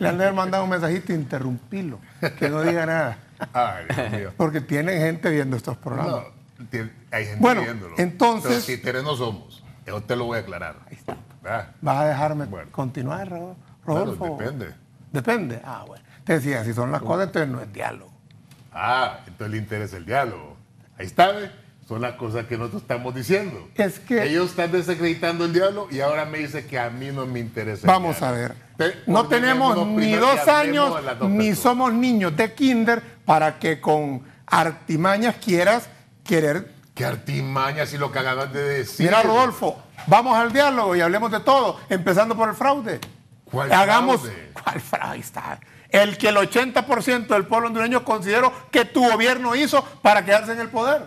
Le han de haber mandado un mensajito, interrumpilo, que no diga nada. Ay, Dios mío. Porque tienen gente viendo estos programas. No, hay gente Bueno, viéndolo. entonces- Pero títeres no somos. Eso te lo voy a aclarar. Ahí está. ¿Verdad? ¿Vas a dejarme Bueno. continuar, Rodolfo? Claro, depende. ¿Depende? Ah, bueno. Te decía, si son las cosas, entonces no es diálogo. Ah, entonces le interesa el diálogo. Ahí está, ¿ve? Son las cosas que nosotros estamos diciendo. Es que- ellos están desacreditando el diálogo y ahora me dice que a mí no me interesa el Vamos diálogo. a ver. No tenemos Ordenémonos ni primero y 2 hablemos años, de las dos ni personas. somos niños de kinder para que con artimañas querer. Qué artimaña si lo que acabas de decir. Mira, Rodolfo, vamos al diálogo y hablemos de todo, empezando por el fraude. ¿Cuál Hagamos, fraude? ¿Cuál fraude? Ahí está. El que el 80% del pueblo hondureño consideró que tu gobierno hizo para quedarse en el poder.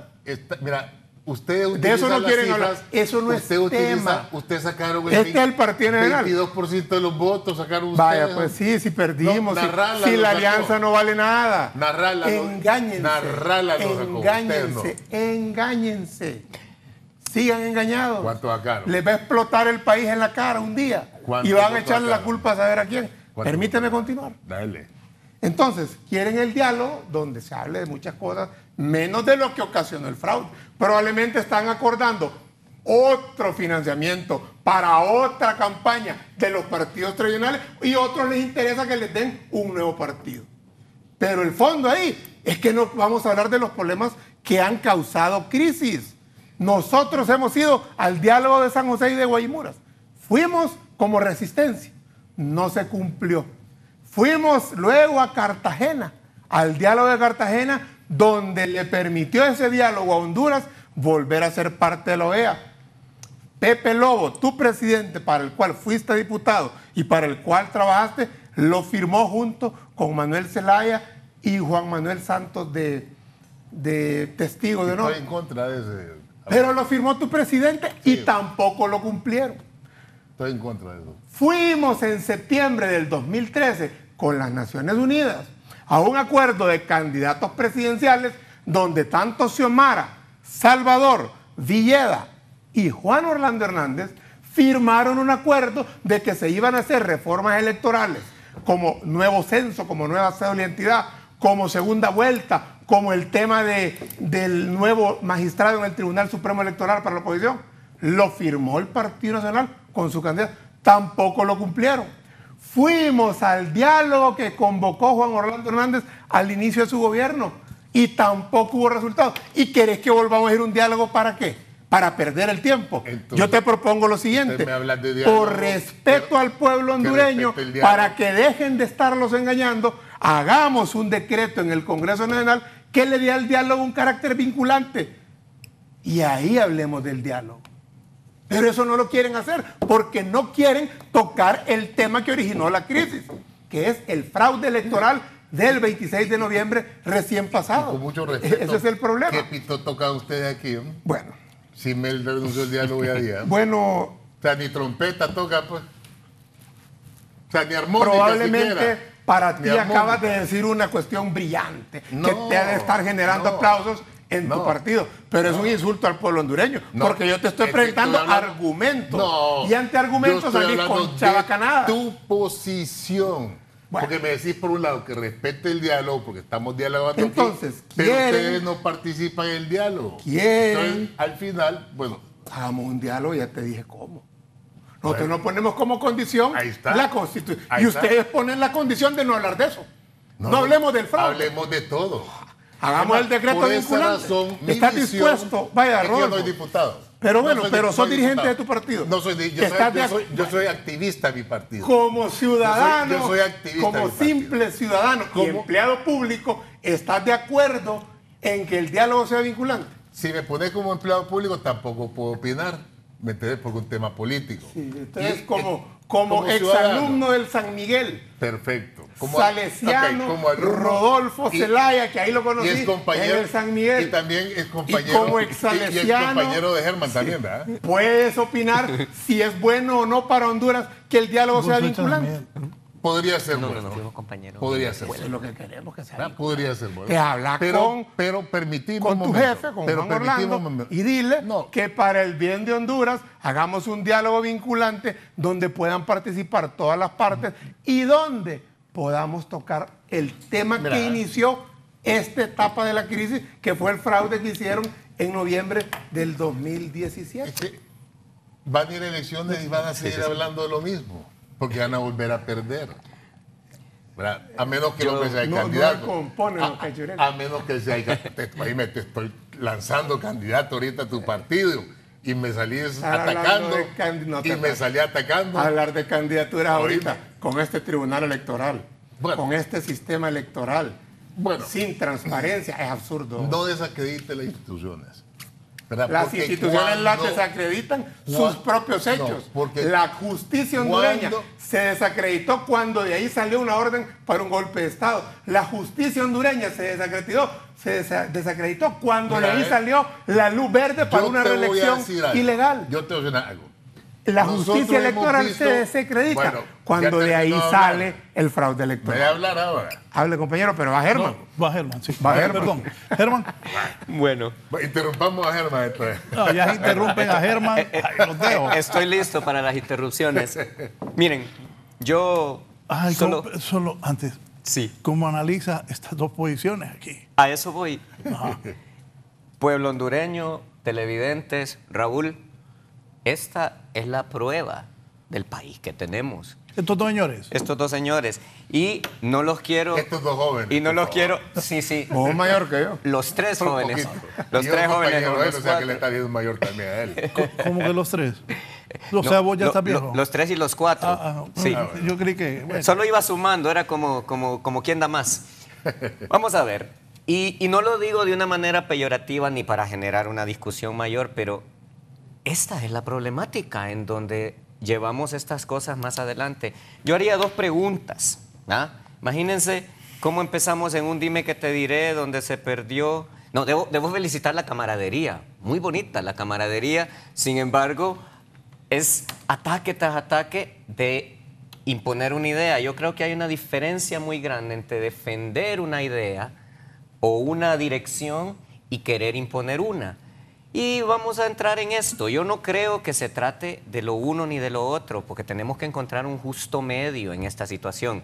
Mira, ustedes utilizan De eso no las quieren cifras, hablar. Eso no es tema. Ustedes sacaron Este es el Partido Nacional. 22% de los votos sacaron ustedes. Vaya, pues sí, si perdimos, No, si Narrala si lo la sacó. alianza no vale nada. Narrala lo- Engáñense. Narrala lo sacó, Engáñense, usted engáñense. Sigan engañados. ¿Cuánto sacaron? Les va a explotar el país en la cara un día. ¿Cuánto Y van a votos echarle la sacaron? culpa a saber a quién. ¿Cuánto Permíteme votos? continuar. Dale. Entonces, quieren el diálogo donde se hable de muchas cosas, menos de lo que ocasionó el fraude. Probablemente están acordando otro financiamiento para otra campaña de los partidos tradicionales y a otros les interesa que les den un nuevo partido. Pero el fondo ahí es que no vamos a hablar de los problemas que han causado crisis. Nosotros hemos ido al diálogo de San José y de Guaymuras. Fuimos como resistencia. No se cumplió. Fuimos luego a Cartagena, al diálogo de Cartagena, donde le permitió ese diálogo a Honduras volver a ser parte de la OEA. Pepe Lobo, tu presidente, para el cual fuiste diputado y para el cual trabajaste, lo firmó junto con Manuel Zelaya y Juan Manuel Santos de testigo de honor. Estoy en contra de ese. Pero lo firmó tu presidente y tampoco lo cumplieron. Estoy en contra de eso. Fuimos en septiembre del 2013 con las Naciones Unidas a un acuerdo de candidatos presidenciales donde tanto Xiomara, Salvador, Villeda y Juan Orlando Hernández firmaron un acuerdo de que se iban a hacer reformas electorales como nuevo censo, como nueva cédula de identidad, como segunda vuelta, como el tema del nuevo magistrado en el Tribunal Supremo Electoral para la oposición. Lo firmó el Partido Nacional con su candidato. Tampoco lo cumplieron. Fuimos al diálogo que convocó Juan Orlando Hernández al inicio de su gobierno y tampoco hubo resultados. ¿Y querés que volvamos a ir a un diálogo para qué? Para perder el tiempo. Entonces, yo te propongo lo siguiente. usted me habla de diálogo, por respeto al pueblo hondureño, respete el diálogo. para que dejen de estarlos engañando, hagamos un decreto en el Congreso Nacional que le dé al diálogo un carácter vinculante. Y ahí hablemos del diálogo. Pero eso no lo quieren hacer porque no quieren tocar el tema que originó la crisis, que es el fraude electoral del 26 de noviembre recién pasado. Con mucho respeto. Ese es el problema. ¿Qué pito toca usted aquí? Bueno, Si me renunció el diálogo ya día. Bueno, O sea, ni trompeta toca, pues. O sea, ni armónica probablemente siquiera. para Ni ti armónica. acabas de decir una cuestión brillante que No, te ha de estar generando no, aplausos en tu no, partido, pero es un insulto al pueblo hondureño, No, porque yo te estoy es que presentando estoy hablando- argumentos No, y ante argumentos yo estoy salís hablando con de chabacanada. tu posición. Bueno. Porque me decís por un lado que respete el diálogo, porque estamos dialogando Entonces, aquí, pero quieren- ustedes no participan en el diálogo. Quieren- Entonces, al final, bueno, Hagamos un diálogo, ya te dije cómo. Nosotros no ponemos como condición Ahí está. la Constitución. Ahí Y está. ustedes ponen la condición de no hablar de eso. No hablemos del fraude. Hablemos de todo. Hagamos el decreto Por esa vinculante. razón, mi ¿Estás visión dispuesto? Vaya, es que yo no Rodolfo. soy diputado. Pero bueno, No soy pero no sos soy dirigente diputado. de tu partido. No soy, ¿Estás de yo soy activista de mi partido. Como ciudadano, Yo soy activista como del partido. simple ciudadano y ¿Cómo? empleado público, ¿estás de acuerdo en que el diálogo sea vinculante? Si me pones como empleado público, tampoco puedo opinar. ¿Me entendés? Porque es un tema político. Sí, entonces, Y- como ciudadano. exalumno del San Miguel, Perfecto. salesiano, ok, como alumno, Rodolfo y- Zelaya, que ahí lo y conocí es compañero, en el San Miguel. Y también es compañero. como y es exsalesiano, compañero de Germán también, ¿verdad? puedes opinar si es bueno o no para Honduras que el diálogo sea Vos sois vinculante. también. Podría ser No, bueno. no, fuimos compañeros. Podría ser Eso es bueno. lo que queremos que sea ¿verdad? vinculante. Podría ser bueno. Que habla pero permitime con un tu momento. jefe, con pero Juan Orlando, permitime un momento. y dile No. que para el bien de Honduras hagamos un diálogo vinculante donde puedan participar todas las partes y donde podamos tocar el tema Mira. que inició esta etapa de la crisis, que fue el fraude que hicieron en noviembre del 2017. Es que van a ir elecciones y van a seguir hablando de lo mismo, porque van a volver a perder. ¿Verdad? A menos que el hombre sea el no candidato. compone, don Cachurel. A menos que sea el candidato. Ahí te estoy lanzando candidato ahorita a tu partido y me salís Estar hablando atacando de no te y me pases. salí atacando. Hablar de candidaturas ahorita Ahorita. con este tribunal electoral, Bueno. con este sistema electoral, Bueno. sin transparencia, es absurdo. No desacredite las instituciones. ¿verdad? Las Porque instituciones las cuando- desacreditan sus cuando- propios no, hechos. porque la justicia hondureña cuando- se desacreditó cuando de ahí salió una orden para un golpe de Estado. La justicia hondureña se desacreditó cuando Mira, de ahí salió la luz verde para yo una te voy a reelección decir algo. ilegal. Yo te voy a decir algo. La Nosotros justicia hemos electoral visto- se desacredita Bueno, cuando ya de ahí terminó de hablar. sale el fraude Voy a electoral. hablar ahora. Hable, compañero, pero va Germán. No, va Germán, sí. Va Germán. Perdón. Germán. Bueno, Interrumpamos a Germán entonces. No, ya interrumpen a Germán. Ay, los dejo. estoy listo para las interrupciones. Miren, yo Ay, solo... solo antes, Sí, ¿cómo analiza estas dos posiciones aquí? a eso voy. Pueblo hondureño, televidentes, Raúl, esta es la prueba del país que tenemos. Estos dos señores. Estos dos señores. Y no los quiero... Estos dos jóvenes. Y no por los favor. quiero... Sí, sí. Vos mayor que yo. Los tres Solo un jóvenes. poquito. Los Y yo tres jóvenes. compañero o de él, los o sea que le cuatro. está viendo mayor también a él. ¿Cómo que los tres? O sea, vos ya estás viejo. Los tres y los cuatro. Sí. Yo creí que. Bueno, Solo iba sumando, era como quién da más. Vamos a ver. Y no lo digo de una manera peyorativa ni para generar una discusión mayor, pero esta es la problemática en donde llevamos estas cosas más adelante. Yo haría dos preguntas. ¿Ah? Imagínense cómo empezamos en un dime que te diré, donde se perdió... No, debo felicitar la camaradería. Muy bonita la camaradería. Sin embargo, es ataque tras ataque de imponer una idea. Yo creo que hay una diferencia muy grande entre defender una idea o una dirección y querer imponer una. Y vamos a entrar en esto. Yo no creo que se trate de lo uno ni de lo otro, porque tenemos que encontrar un justo medio en esta situación.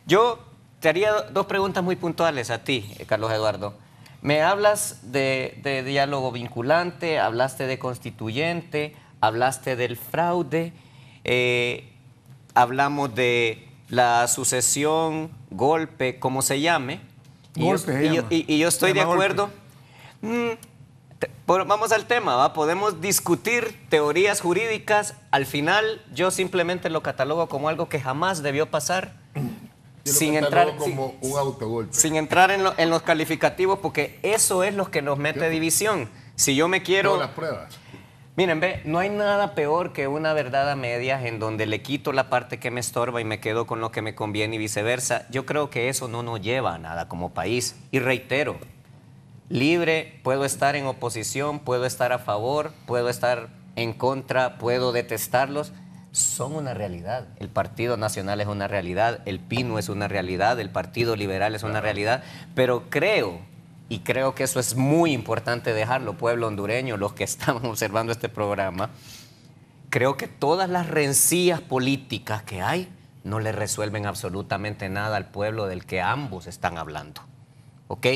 Yo te haría dos preguntas muy puntuales a ti, Carlos Eduardo. Me hablas de diálogo vinculante, hablaste de constituyente, hablaste del fraude, hablamos de la sucesión, golpe, como se llame. Golpe se llama. Y yo estoy Se de llama acuerdo. Vamos al tema, ¿va? Podemos discutir teorías jurídicas. Al final, yo simplemente lo catalogo como algo que jamás debió pasar. Yo lo Sin catalogo entrar, como un autogolpe. sin entrar en los calificativos, porque eso es lo que nos mete división. Si yo me quiero... Todas las pruebas. Miren, ve, no hay nada peor que una verdad a medias en donde le quito la parte que me estorba y me quedo con lo que me conviene y viceversa. Yo creo que eso no nos lleva a nada como país. Y reitero, libre, puedo estar en oposición, puedo estar a favor, puedo estar en contra, puedo detestarlos. Son una realidad. El Partido Nacional es una realidad, el PINU es una realidad, el Partido Liberal es una realidad, pero creo que eso es muy importante dejarlo, pueblo hondureño, los que estamos observando este programa, creo que todas las rencillas políticas que hay no le resuelven absolutamente nada al pueblo del que ambos están hablando, ¿ok?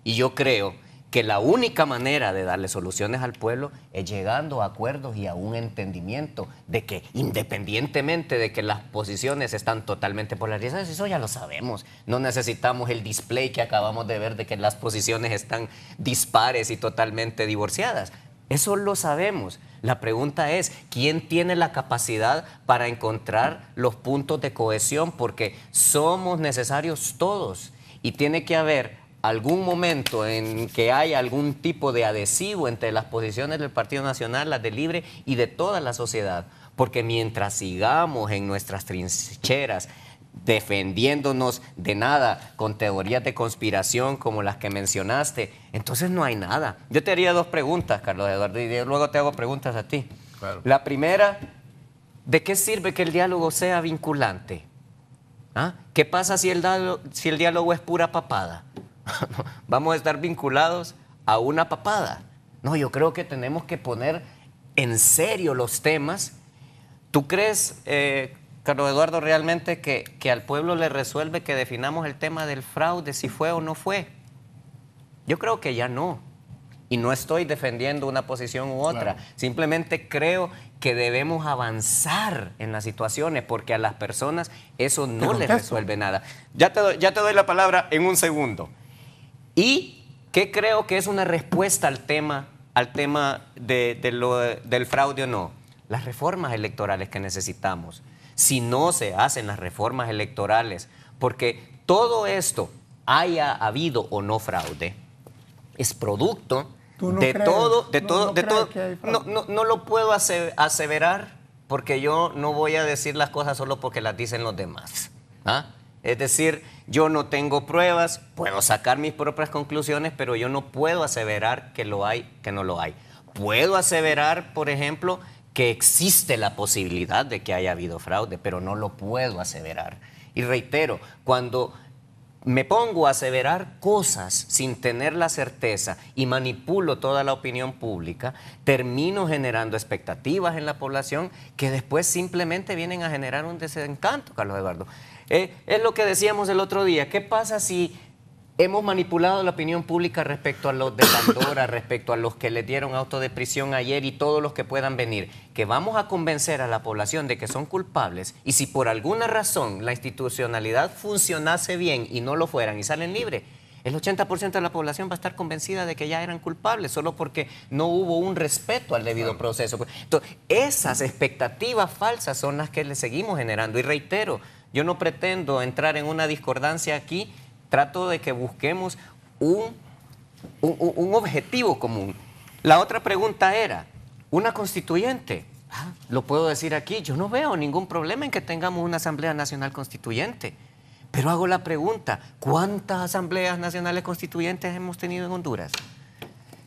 Y yo creo que la única manera de darle soluciones al pueblo es llegando a acuerdos y a un entendimiento de que independientemente de que las posiciones están totalmente polarizadas, eso ya lo sabemos, no necesitamos el display que acabamos de ver de que las posiciones están dispares y totalmente divorciadas, eso lo sabemos. La pregunta es, ¿quién tiene la capacidad para encontrar los puntos de cohesión? Porque somos necesarios todos y tiene que haber algún momento en que haya algún tipo de adhesivo entre las posiciones del Partido Nacional, las de Libre y de toda la sociedad. Porque mientras sigamos en nuestras trincheras defendiéndonos de nada con teorías de conspiración como las que mencionaste, entonces no hay nada. Yo te haría 2 preguntas, Carlos Eduardo, y luego te hago preguntas a ti. Claro. La primera, ¿de qué sirve que el diálogo sea vinculante? ¿Ah? ¿Qué pasa si el diálogo es pura papada? Vamos a estar vinculados a una papada. No, yo creo que tenemos que poner en serio los temas. ¿Tú crees, Carlos Eduardo, realmente que al pueblo le resuelve que definamos el tema del fraude, si fue o no fue? Yo creo que ya no. Y no estoy defendiendo una posición u otra. Claro. Simplemente creo que debemos avanzar en las situaciones porque a las personas eso no les resuelve nada. Ya te doy la palabra en un segundo. ¿Y qué creo que es una respuesta al tema del fraude o no? Las reformas electorales que necesitamos. Si no se hacen las reformas electorales, porque todo esto, haya habido o no fraude, es producto de todo. No lo puedo aseverar porque yo no voy a decir las cosas solo porque las dicen los demás. ¿Ah? Es decir, yo no tengo pruebas, puedo sacar mis propias conclusiones, pero yo no puedo aseverar que lo hay, que no lo hay. Puedo aseverar, por ejemplo, que existe la posibilidad de que haya habido fraude, pero no lo puedo aseverar. Y reitero, cuando me pongo a aseverar cosas sin tener la certeza y manipulo toda la opinión pública, termino generando expectativas en la población que después simplemente vienen a generar un desencanto, Carlos Eduardo. Es lo que decíamos el otro día. ¿Qué pasa si hemos manipulado la opinión pública respecto a los de Pandora, respecto a los que les dieron auto de prisión ayer y todos los que puedan venir? Que vamos a convencer a la población de que son culpables y si por alguna razón la institucionalidad funcionase bien y no lo fueran y salen libres, el 80% de la población va a estar convencida de que ya eran culpables solo porque no hubo un respeto al debido proceso. Entonces, esas expectativas falsas son las que le seguimos generando. Y reitero, yo no pretendo entrar en una discordancia aquí, trato de que busquemos un objetivo común. La otra pregunta era, ¿una constituyente? Lo puedo decir aquí, yo no veo ningún problema en que tengamos una Asamblea Nacional Constituyente. Pero hago la pregunta, ¿cuántas asambleas nacionales constituyentes hemos tenido en Honduras?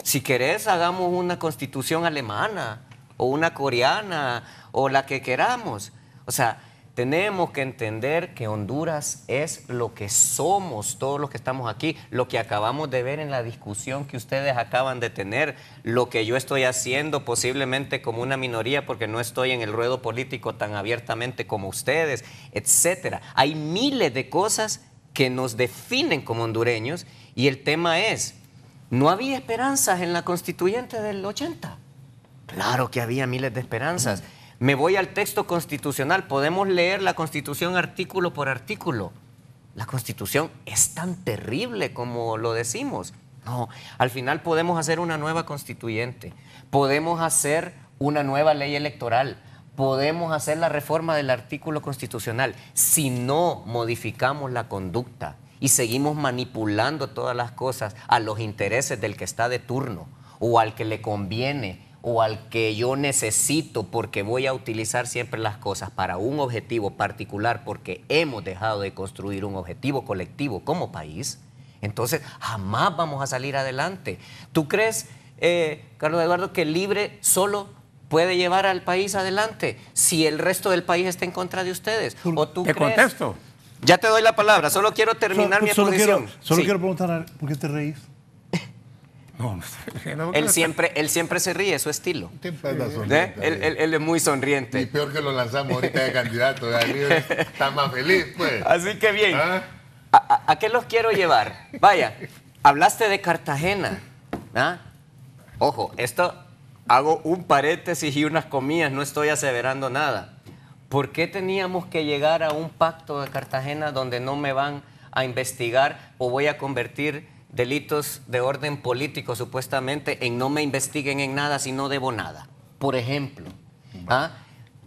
Si querés, hagamos una constitución alemana o una coreana o la que queramos. O sea, tenemos que entender que Honduras es lo que somos todos los que estamos aquí, lo que acabamos de ver en la discusión que ustedes acaban de tener, lo que yo estoy haciendo posiblemente como una minoría porque no estoy en el ruedo político tan abiertamente como ustedes, etcétera. Hay miles de cosas que nos definen como hondureños y el tema es, ¿no había esperanzas en la constituyente del 80? Claro que había miles de esperanzas. Me voy al texto constitucional, podemos leer la Constitución artículo por artículo. La Constitución es tan terrible como lo decimos. No, al final podemos hacer una nueva constituyente, podemos hacer una nueva ley electoral, podemos hacer la reforma del artículo constitucional. Si no modificamos la conducta y seguimos manipulando todas las cosas a los intereses del que está de turno o al que le conviene, o al que yo necesito porque voy a utilizar siempre las cosas para un objetivo particular porque hemos dejado de construir un objetivo colectivo como país, entonces jamás vamos a salir adelante. ¿Tú crees, Carlos Eduardo, que el Libre solo puede llevar al país adelante si el resto del país está en contra de ustedes? ¿O tú Te crees? contesto. Ya te doy la palabra, solo quiero terminar mi exposición. Solo Sí. quiero preguntar, ¿por qué te reís? No, Él siempre se ríe, es su estilo. Siempre anda ¿Eh? sonriente. Él es muy Y sonriente. peor que lo lanzamos ahorita de candidato, el Libre está más feliz, pues. Así que bien, ¿Ah? ¿a qué los quiero llevar? Vaya, hablaste de Cartagena. ¿Ah? Ojo, esto hago un paréntesis y unas comillas, no estoy aseverando nada. ¿Por qué teníamos que llegar a un pacto de Cartagena donde no me van a investigar o voy a convertir delitos de orden político supuestamente en no me investiguen en nada si no debo nada? Por ejemplo. ¿Ah?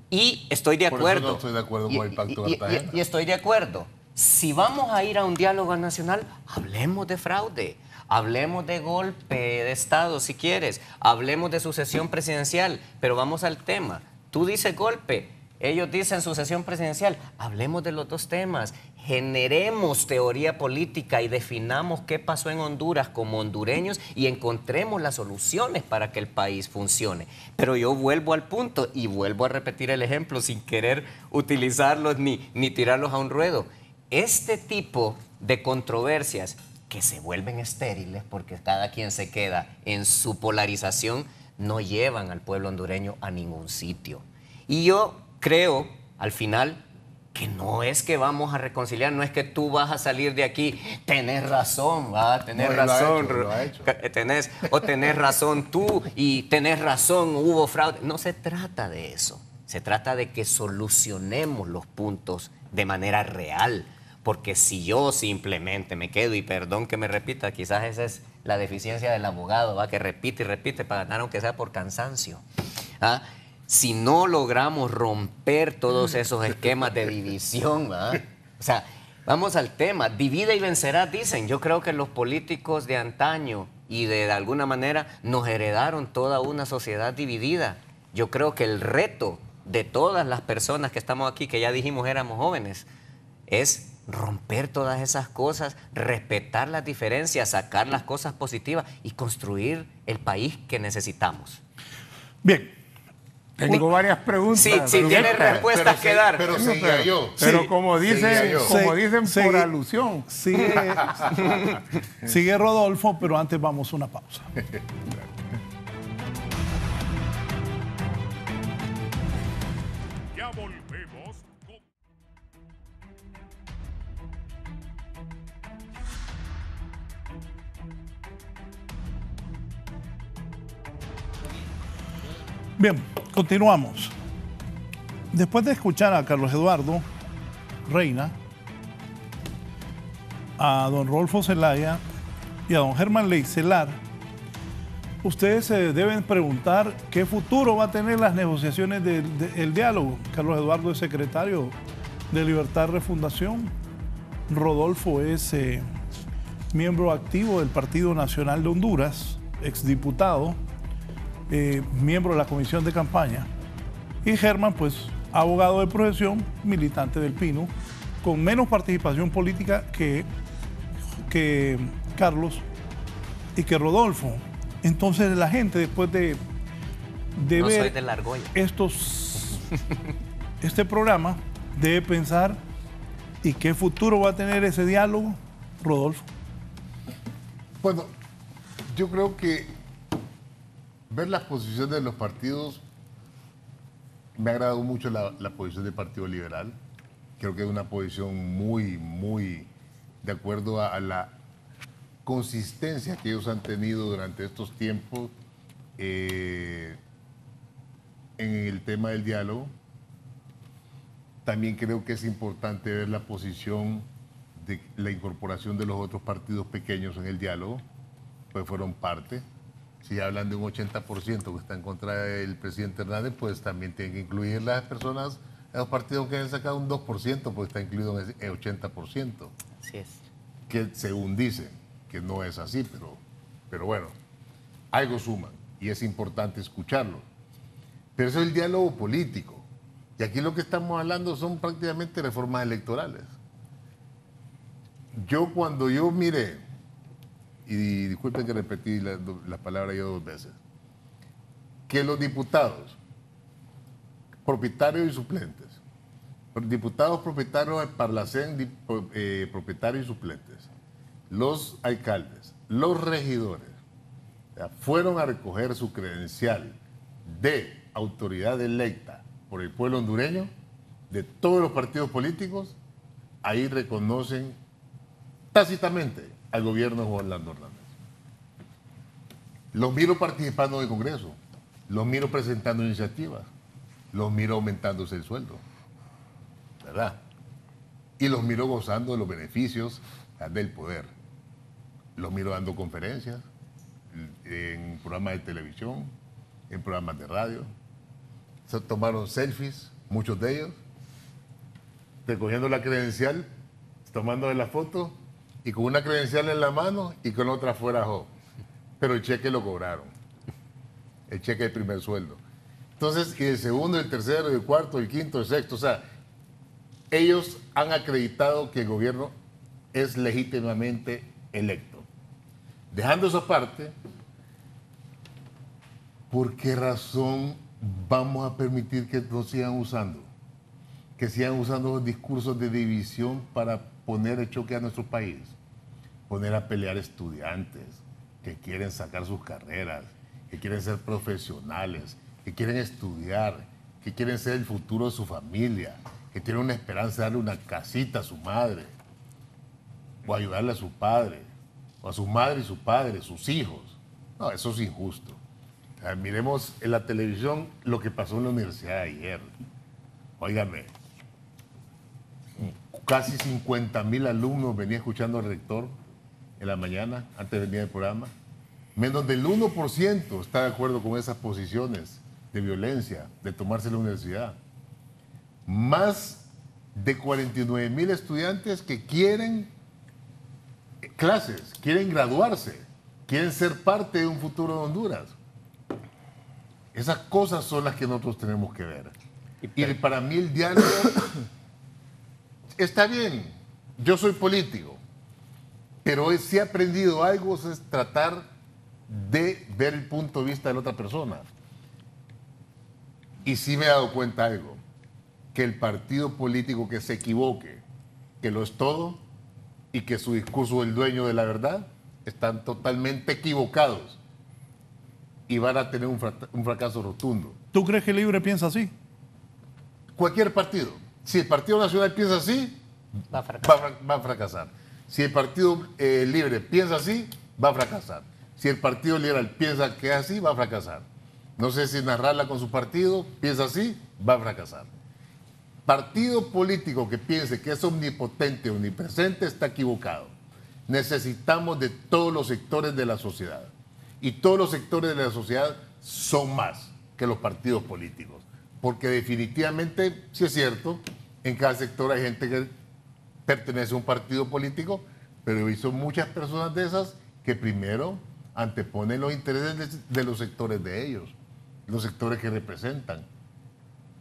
Y estoy de Por acuerdo. eso no estoy de acuerdo con el pacto de Cartagena. Y estoy de acuerdo. Si vamos a ir a un diálogo nacional, hablemos de fraude, hablemos de golpe de Estado si quieres, hablemos de sucesión presidencial, pero vamos al tema. Tú dices golpe, ellos dicen sucesión presidencial, hablemos de los dos temas, generemos teoría política y definamos qué pasó en Honduras como hondureños y encontremos las soluciones para que el país funcione. Pero yo vuelvo al punto y vuelvo a repetir el ejemplo sin querer utilizarlos ni tirarlos a un ruedo. Este tipo de controversias que se vuelven estériles porque cada quien se queda en su polarización no llevan al pueblo hondureño a ningún sitio. Y yo creo, al final, que no es que vamos a reconciliar, no es que tú vas a salir de aquí, tenés razón, tenés razón, lo ha hecho. tenés razón tú y tenés razón, hubo fraude. No se trata de eso, se trata de que solucionemos los puntos de manera real, porque si yo simplemente me quedo, y perdón que me repita, quizás esa es la deficiencia del abogado, que repite y repite para ganar aunque sea por cansancio. Si no logramos romper todos esos esquemas de división, o sea, vamos al tema, divide y vencerás, dicen. Yo creo que los políticos de antaño y de alguna manera nos heredaron toda una sociedad dividida. Yo creo que el reto de todas las personas que estamos aquí, que ya dijimos éramos jóvenes, es romper todas esas cosas, respetar las diferencias, sacar las cosas positivas y construir el país que necesitamos. Bien. Tengo varias preguntas. Sí, si tienes respuestas que dar. Pero seguía yo. Pero Sí, como dicen, por alusión. Sigue Rodolfo, pero antes vamos a una pausa. Ya volvemos con... Bien, continuamos. Después de escuchar a Carlos Eduardo Reina, a don Rodolfo Zelaya y a don Germán Leicelar, ustedes se deben preguntar qué futuro va a tener las negociaciones del diálogo. Carlos Eduardo es secretario de Libertad Refundación. Rodolfo es miembro activo del Partido Nacional de Honduras, exdiputado, miembro de la comisión de campaña. Y Germán, pues, abogado de profesión, militante del PINU, con menos participación política que Carlos y que Rodolfo. Entonces la gente, después de No ver soy de la argolla. este programa, debe pensar y qué futuro va a tener ese diálogo, Rodolfo. Bueno, yo creo que ver las posiciones de los partidos, me ha agradado mucho la posición del Partido Liberal. Creo que es una posición muy de acuerdo a la consistencia que ellos han tenido durante estos tiempos en el tema del diálogo. También creo que es importante ver la posición de la incorporación de los otros partidos pequeños en el diálogo, pues fueron parte. Si hablan de un 80% que está en contra del presidente Hernández, pues también tienen que incluir las personas, los partidos que han sacado un 2%, pues está incluido en el 80%. Así es. Que según dicen, que no es así, pero bueno, algo suman y es importante escucharlo. Pero eso es el diálogo político. Y aquí lo que estamos hablando son prácticamente reformas electorales. Cuando yo mire y disculpen que repetí la palabra yo 2 veces, que los diputados, propietarios y suplentes, diputados propietarios de Parlacén, propietarios y suplentes, los alcaldes, los regidores, fueron a recoger su credencial de autoridad electa por el pueblo hondureño, de todos los partidos políticos, ahí reconocen tácitamente al gobierno de Juan Orlando Hernández. Los miro participando en el Congreso, los miro presentando iniciativas, los miro aumentándose el sueldo, ¿verdad? Y los miro gozando de los beneficios del poder. Los miro dando conferencias en programas de televisión, en programas de radio. Se tomaron selfies, muchos de ellos, recogiendo la credencial, tomando la foto y con una credencial en la mano y con otra fuera. Pero el cheque lo cobraron, el cheque del primer sueldo. Entonces, y el segundo, el tercero, el cuarto, el quinto, el sexto, o sea, ellos han acreditado que el gobierno es legítimamente electo. Dejando eso aparte, ¿por qué razón vamos a permitir que nos sigan usando? Que sigan usando los discursos de división para poner el choque a nuestro país, poner a pelear estudiantes que quieren sacar sus carreras, que quieren ser profesionales, que quieren estudiar, que quieren ser el futuro de su familia, que tienen una esperanza de darle una casita a su madre, o ayudarle a su padre, o a su madre y su padre, sus hijos. No, eso es injusto. Miremos en la televisión lo que pasó en la universidad ayer. Óigame, casi 50,000 alumnos venían escuchando al rector en la mañana, antes de venir al programa. Menos del 1% está de acuerdo con esas posiciones de violencia, de tomarse la universidad. Más de 49,000 estudiantes que quieren clases, quieren graduarse, quieren ser parte de un futuro de Honduras. Esas cosas son las que nosotros tenemos que ver. Y para mí el diálogo está bien. Yo soy político, pero si he aprendido algo es tratar de ver el punto de vista de la otra persona. Y sí me he dado cuenta algo, que el partido político que se equivoque, que lo es todo, y que su discurso es el dueño de la verdad, están totalmente equivocados y van a tener un fracaso rotundo. ¿Tú crees que Libre piensa así? Cualquier partido. Si el Partido Nacional piensa así, va a fracasar. Si el Partido Libre piensa así, va a fracasar. Si el Partido Liberal piensa que es así, va a fracasar. No sé si narrarla con su partido, piensa así, va a fracasar. Partido político que piense que es omnipotente, omnipresente, está equivocado. Necesitamos de todos los sectores de la sociedad. Y todos los sectores de la sociedad son más que los partidos políticos. Porque definitivamente, sí es cierto, en cada sector hay gente que pertenece a un partido político, pero son muchas personas de esas que primero anteponen los intereses de los sectores de ellos, los sectores que representan.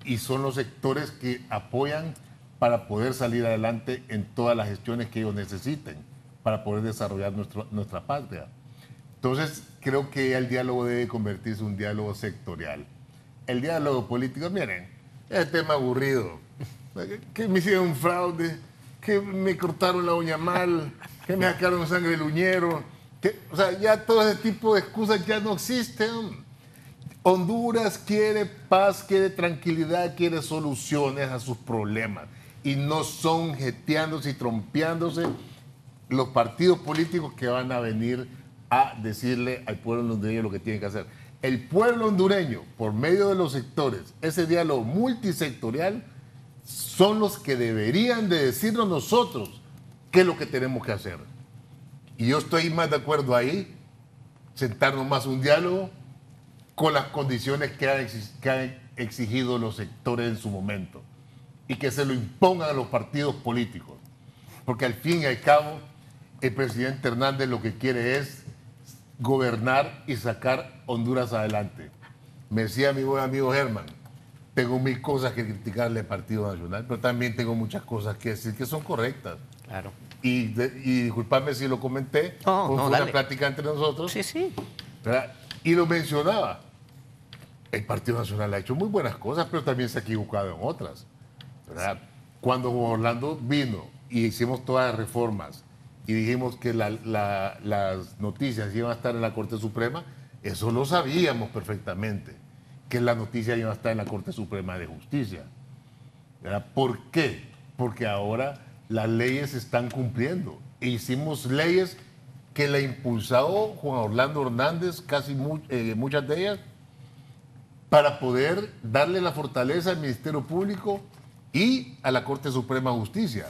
Y son los sectores que apoyan para poder salir adelante en todas las gestiones que ellos necesiten, para poder desarrollar nuestra patria. Entonces, creo que el diálogo debe convertirse en un diálogo sectorial. El diálogo político, miren, es tema aburrido. Que me hicieron un fraude, que me cortaron la uña mal, que me sacaron sangre del uñero. O sea, ya todo ese tipo de excusas ya no existen. Honduras quiere paz, quiere tranquilidad, quiere soluciones a sus problemas. Y no son jeteándose y trompeándose los partidos políticos que van a venir a decirle al pueblo hondureño lo que tiene que hacer. El pueblo hondureño, por medio de los sectores, ese diálogo multisectorial, son los que deberían de decirnos nosotros qué es lo que tenemos que hacer. Y yo estoy más de acuerdo ahí, sentarnos más un diálogo con las condiciones que han exigido los sectores en su momento y que se lo impongan a los partidos políticos. Porque al fin y al cabo, el presidente Hernández lo que quiere es gobernar y sacar Honduras adelante. Me decía mi buen amigo Germán, tengo 1000 cosas que criticarle al Partido Nacional, pero también tengo muchas cosas que decir que son correctas. Claro. y disculpadme si lo comenté, No, fue dale. una plática entre nosotros, Sí, sí. ¿verdad? Y lo mencionaba. El Partido Nacional ha hecho muy buenas cosas, pero también se ha equivocado en otras, ¿verdad? Cuando Juan Orlando vino y hicimos todas las reformas y dijimos que las noticias iban a estar en la Corte Suprema, eso lo sabíamos perfectamente, que las noticias iban a estar en la Corte Suprema de Justicia, ¿verdad? ¿Por qué? Porque ahora las leyes se están cumpliendo. E hicimos leyes que la impulsó Juan Orlando Hernández, muchas de ellas, para poder darle la fortaleza al Ministerio Público y a la Corte Suprema de Justicia,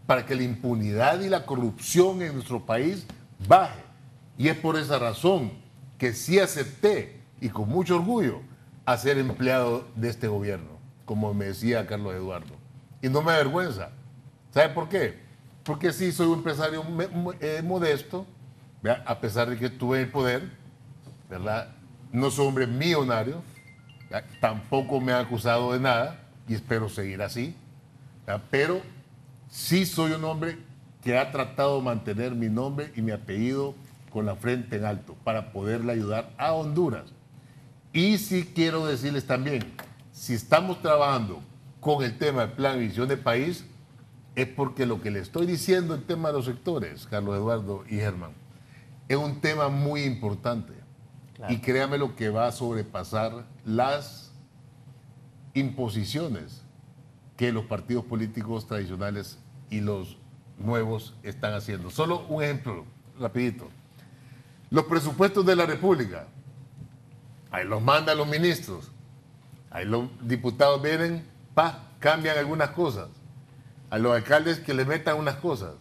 para que la impunidad y la corrupción en nuestro país baje. Y es por esa razón que sí acepté, y con mucho orgullo, a ser empleado de este gobierno, como me decía Carlos Eduardo. Y no me avergüenza. ¿Sabe por qué? Porque sí soy un empresario modesto, ¿verdad? A pesar de que tuve el poder, ¿verdad? No soy hombre millonario, ¿verdad? Tampoco me han acusado de nada y espero seguir así, ¿verdad? Pero sí soy un hombre que ha tratado de mantener mi nombre y mi apellido con la frente en alto para poderle ayudar a Honduras. Y sí quiero decirles también, si estamos trabajando con el tema del Plan de Visión de País, es porque lo que le estoy diciendo en tema de los sectores, Carlos Eduardo y Germán, es un tema muy importante. Claro. Y créame lo que va a sobrepasar las imposiciones que los partidos políticos tradicionales y los nuevos están haciendo. Solo un ejemplo, rapidito. Los presupuestos de la República, ahí los mandan los ministros, ahí los diputados vienen, cambian algunas cosas, a los alcaldes que le metan unas cosas,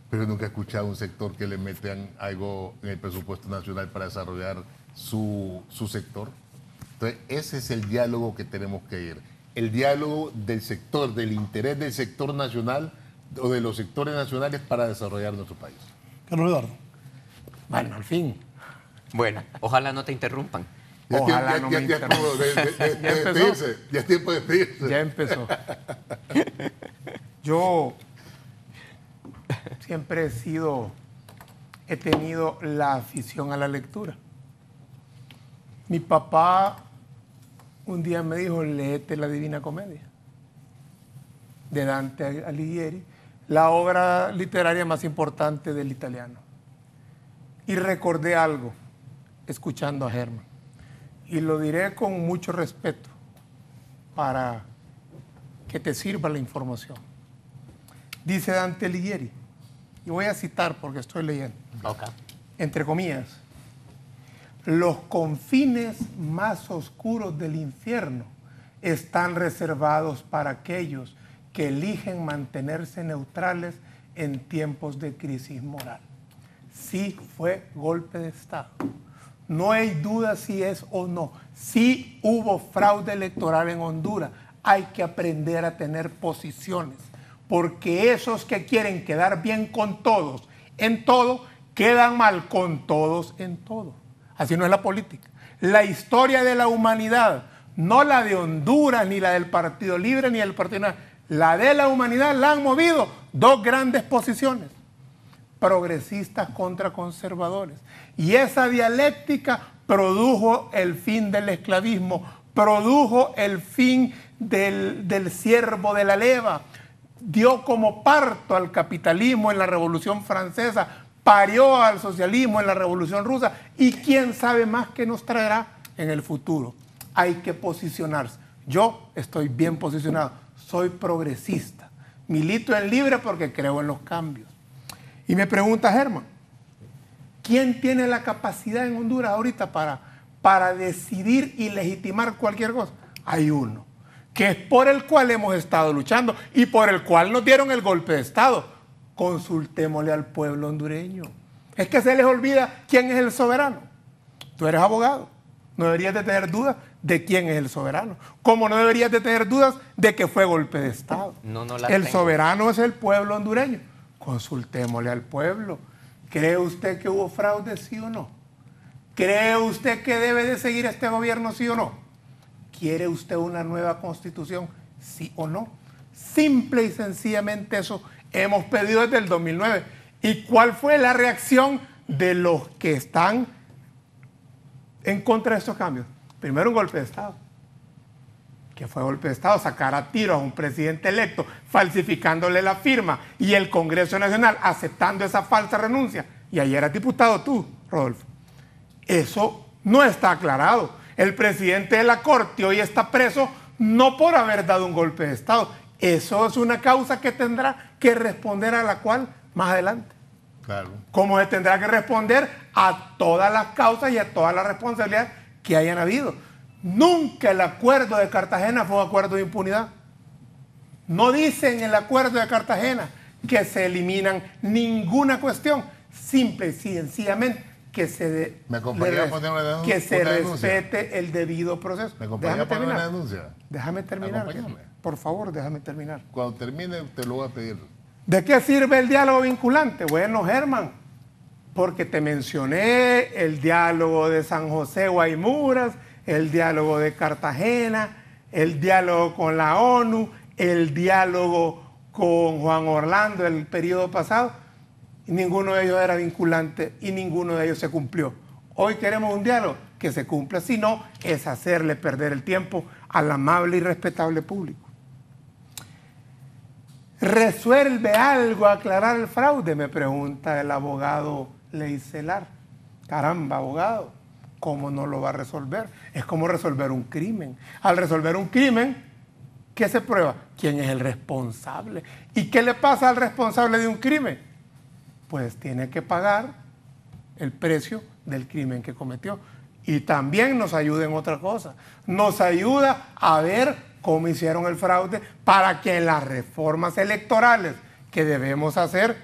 pero nunca he escuchado a un sector que le metan algo en el presupuesto nacional para desarrollar su sector. Entonces, ese es el diálogo que tenemos que ir. El diálogo del sector, del interés del sector nacional o de los sectores nacionales para desarrollar nuestro país. Carlos Eduardo. Bueno, al fin. Bueno, ojalá no te interrumpan. Ojalá no me interrumpan. Ya es tiempo de despedirse. Ya empezó. Yo siempre he tenido la afición a la lectura. Mi papá un día me dijo, léete la Divina Comedia, de Dante Alighieri, la obra literaria más importante del italiano. Y recordé algo, escuchando a Germán, y lo diré con mucho respeto, para que te sirva la información. Dice Dante Alighieri, y voy a citar porque estoy leyendo, entre comillas, los confines más oscuros del infierno están reservados para aquellos que eligen mantenerse neutrales en tiempos de crisis moral. Sí fue golpe de Estado. No hay duda si es o no. Sí hubo fraude electoral en Honduras. Hay que aprender a tener posiciones, porque esos que quieren quedar bien con todos en todo, quedan mal con todos en todo. Así no es la política. La historia de la humanidad, no la de Honduras, ni la del Partido Libre, ni del Partido Nacional, la de la humanidad la han movido dos grandes posiciones, progresistas contra conservadores. Y esa dialéctica produjo el fin del esclavismo, produjo el fin del siervo de la leva, dio como parto al capitalismo en la Revolución Francesa, parió al socialismo en la Revolución Rusa, y quién sabe más qué nos traerá en el futuro. Hay que posicionarse. Yo estoy bien posicionado, soy progresista, milito en Libre porque creo en los cambios. Y me pregunta Germán, ¿quién tiene la capacidad en Honduras ahorita para decidir y legitimar cualquier cosa? Hay uno, que es por el cual hemos estado luchando y por el cual nos dieron el golpe de Estado. Consultémosle al pueblo hondureño. Es que se les olvida quién es el soberano. Tú eres abogado, no deberías de tener dudas de quién es el soberano. Como no deberías de tener dudas de que fue golpe de Estado. El soberano es el pueblo hondureño. Consultémosle al pueblo. ¿Cree usted que hubo fraude, sí o no? ¿Cree usted que debe de seguir este gobierno, sí o no? ¿Quiere usted una nueva constitución, sí o no? Simple y sencillamente eso hemos pedido desde el 2009. ¿Y cuál fue la reacción de los que están en contra de estos cambios? Primero, un golpe de Estado. ¿Qué fue golpe de Estado? Sacar a tiros a un presidente electo, falsificándole la firma, y el Congreso Nacional aceptando esa falsa renuncia. Y ayer eras diputado tú, Rodolfo. Eso no está aclarado. El presidente de la Corte hoy está preso no por haber dado un golpe de Estado. Eso es una causa que tendrá que responder, a la cual más adelante. Claro. Como se tendrá que responder a todas las causas y a todas las responsabilidades que hayan habido. Nunca el acuerdo de Cartagena fue un acuerdo de impunidad. No dice en el acuerdo de Cartagena que se eliminan ninguna cuestión. Simple y sencillamente que se, respete el debido proceso. ¿Me acompaña a poner una denuncia? Déjame terminar. Por favor, déjame terminar. Cuando termine te lo voy a pedir. ¿De qué sirve el diálogo vinculante? Bueno, Germán, porque te mencioné el diálogo de San José Guaymuras, el diálogo de Cartagena, el diálogo con la ONU, el diálogo con Juan Orlando el periodo pasado. Y ninguno de ellos era vinculante y ninguno de ellos se cumplió. Hoy queremos un diálogo que se cumpla, si no, es hacerle perder el tiempo al amable y respetable público. ¿Resuelve algo aclarar el fraude?, me pregunta el abogado Leicelar. Caramba, abogado, ¿cómo no lo va a resolver? Es como resolver un crimen. Al resolver un crimen, ¿qué se prueba? ¿Quién es el responsable? ¿Y qué le pasa al responsable de un crimen? Pues tiene que pagar el precio del crimen que cometió. Y también nos ayuda en otra cosa. Nos ayuda a ver cómo hicieron el fraude para que en las reformas electorales que debemos hacer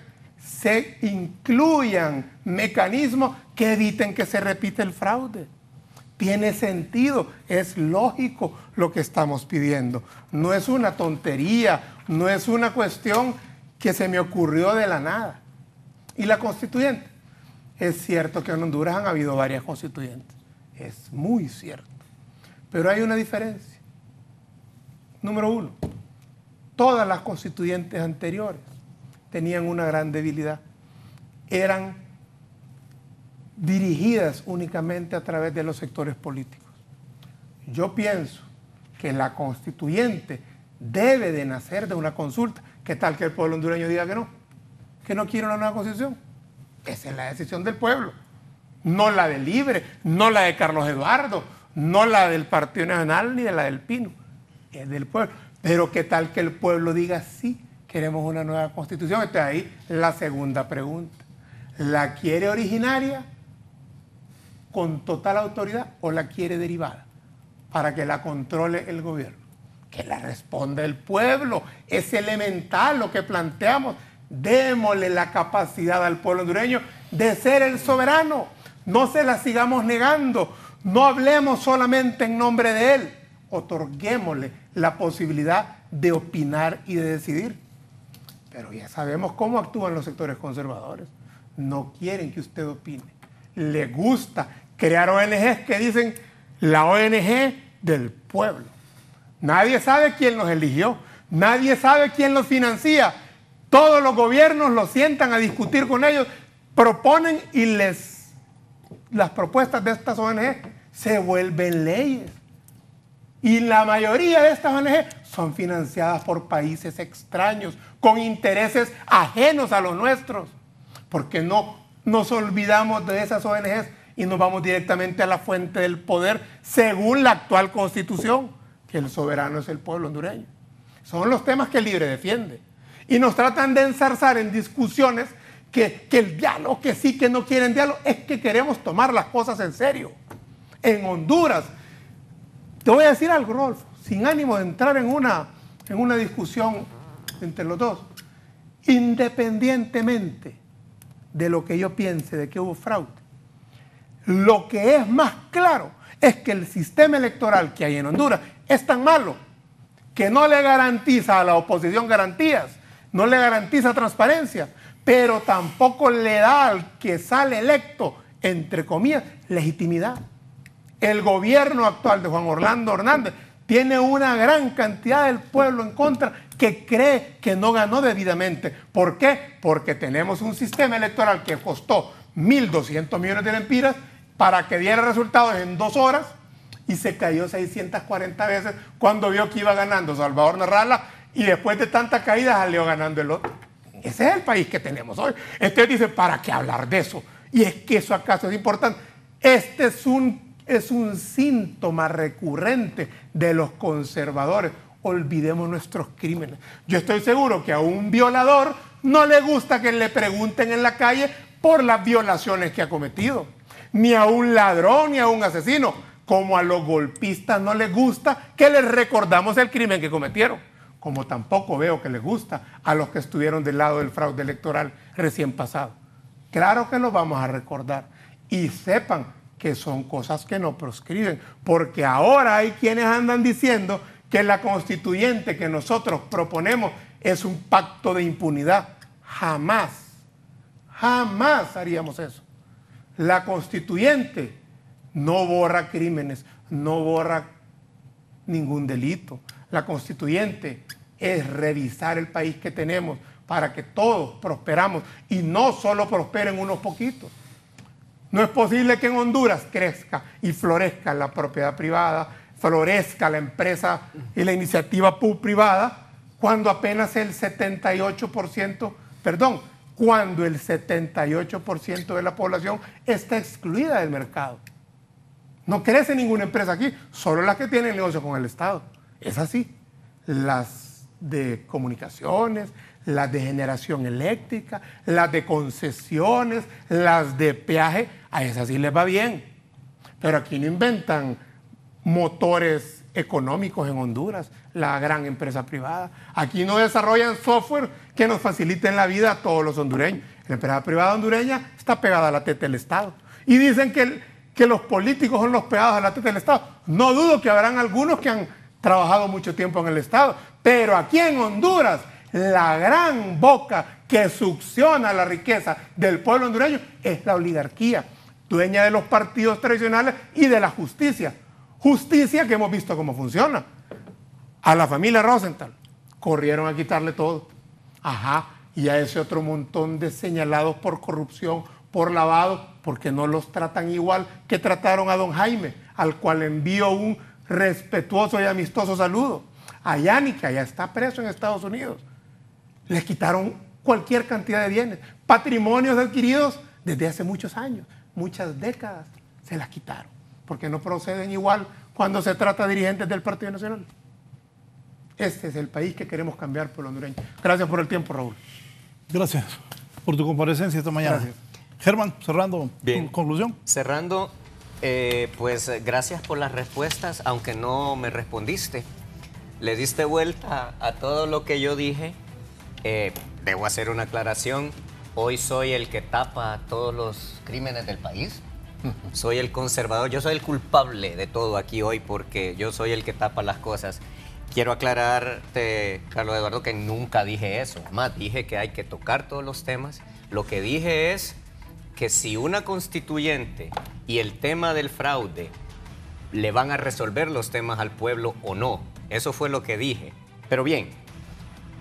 se incluyan mecanismos que eviten que se repita el fraude. Tiene sentido, es lógico lo que estamos pidiendo. No es una tontería, no es una cuestión que se me ocurrió de la nada. ¿Y la constituyente? Es cierto que en Honduras han habido varias constituyentes. Es muy cierto. Pero hay una diferencia. Número uno, todas las constituyentes anteriores tenían una gran debilidad. Eran dirigidas únicamente a través de los sectores políticos. Yo pienso que la constituyente debe de nacer de una consulta. ¿Qué tal que el pueblo hondureño diga que no quiere una nueva constitución? Esa es la decisión del pueblo. No la del Libre, no la de Carlos Eduardo, no la del Partido Nacional ni de la del Pino. Es del pueblo. Pero ¿qué tal que el pueblo diga sí, queremos una nueva constitución? Entonces ahí la segunda pregunta. ¿La quiere originaria con total autoridad o la quiere derivada para que la controle el gobierno? Que la responda el pueblo. Es elemental lo que planteamos. Démosle la capacidad al pueblo hondureño de ser el soberano. No se la sigamos negando. No hablemos solamente en nombre de él. Otorguémosle la posibilidad de opinar y de decidir. Pero ya sabemos cómo actúan los sectores conservadores. No quieren que usted opine. Les gusta crear ONGs que dicen la ONG del pueblo. Nadie sabe quién los eligió. Nadie sabe quién los financia. Todos los gobiernos los sientan a discutir con ellos, proponen y las propuestas de estas ONG se vuelven leyes. Y la mayoría de estas ONG son financiadas por países extraños, con intereses ajenos a los nuestros. Porque no nos olvidamos de esas ONGs y nos vamos directamente a la fuente del poder, según la actual Constitución, que el soberano es el pueblo hondureño. Son los temas que el Libre defiende. Y nos tratan de enzarzar en discusiones que el diálogo, que sí, que no quieren diálogo, es que queremos tomar las cosas en serio. En Honduras, te voy a decir algo, Rodolfo, sin ánimo de entrar en una discusión entre los dos, independientemente de lo que yo piense de que hubo fraude, lo que es más claro es que el sistema electoral que hay en Honduras es tan malo que no le garantiza a la oposición garantías, no le garantiza transparencia, pero tampoco le da al que sale electo, entre comillas, legitimidad. El gobierno actual de Juan Orlando Hernández tiene una gran cantidad del pueblo en contra que cree que no ganó debidamente. ¿Por qué? Porque tenemos un sistema electoral que costó 1.200 millones de lempiras para que diera resultados en 2 horas y se cayó 640 veces cuando vio que iba ganando Salvador Narrala y después de tantas caídas salió ganando el otro. Ese es el país que tenemos hoy. Entonces dice, ¿para qué hablar de eso? Y es que eso acaso es importante. Este es un síntoma recurrente de los conservadores. Olvidemos nuestros crímenes. Yo estoy seguro que a un violador no le gusta que le pregunten en la calle por las violaciones que ha cometido. Ni a un ladrón, ni a un asesino. Como a los golpistas no les gusta que les recordamos el crimen que cometieron. Como tampoco veo que les gusta a los que estuvieron del lado del fraude electoral recién pasado. Claro que lo vamos a recordar. Y sepan que son cosas que no proscriben. Porque ahora hay quienes andan diciendo que la constituyente que nosotros proponemos es un pacto de impunidad. Jamás, jamás haríamos eso. La constituyente no borra crímenes, no borra ningún delito. La constituyente es revisar el país que tenemos para que todos prosperamos y no solo prosperen unos poquitos. No es posible que en Honduras crezca y florezca la propiedad privada, florezca la empresa y la iniciativa privada cuando apenas el 78%, cuando el 78% de la población está excluida del mercado. No crece ninguna empresa aquí, solo las que tienen negocio con el Estado. Es así. Las de comunicaciones, las de generación eléctrica, las de concesiones, las de peaje, a esas sí les va bien. Pero aquí no inventan motores económicos en Honduras, la gran empresa privada. Aquí no desarrollan software que nos faciliten la vida a todos los hondureños. La empresa privada hondureña está pegada a la teta del Estado. Y dicen que los políticos son los pegados a la teta del Estado. No dudo que habrán algunos que han trabajado mucho tiempo en el Estado. Pero aquí en Honduras, la gran boca que succiona la riqueza del pueblo hondureño es la oligarquía, dueña de los partidos tradicionales y de la justicia. Justicia que hemos visto cómo funciona. A la familia Rosenthal corrieron a quitarle todo. Ajá, y a ese otro montón de señalados por corrupción, por lavado, porque no los tratan igual que trataron a don Jaime, al cual envío un respetuoso y amistoso saludo. A Yánica ya está preso en Estados Unidos. Les quitaron cualquier cantidad de bienes, patrimonios adquiridos desde hace muchos años, muchas décadas, se las quitaron, porque no proceden igual cuando se trata de dirigentes del Partido Nacional. Este es el país que queremos cambiar por los hondureños. Gracias por el tiempo, Raúl. Gracias por tu comparecencia esta mañana. Gracias. Germán, cerrando Bien. tu conclusión. Cerrando, pues gracias por las respuestas, aunque no me respondiste. Le diste vuelta a todo lo que yo dije. Debo hacer una aclaración. Hoy soy el que tapa todos los crímenes del país. Soy el conservador, yo soy el culpable de todo aquí hoy porque yo soy el que tapa las cosas. Quiero aclararte, Carlos Eduardo, que nunca dije eso. Más dije que hay que tocar todos los temas. Lo que dije es que si una constituyente y el tema del fraude le van a resolver los temas al pueblo o no. Eso fue lo que dije. Pero bien,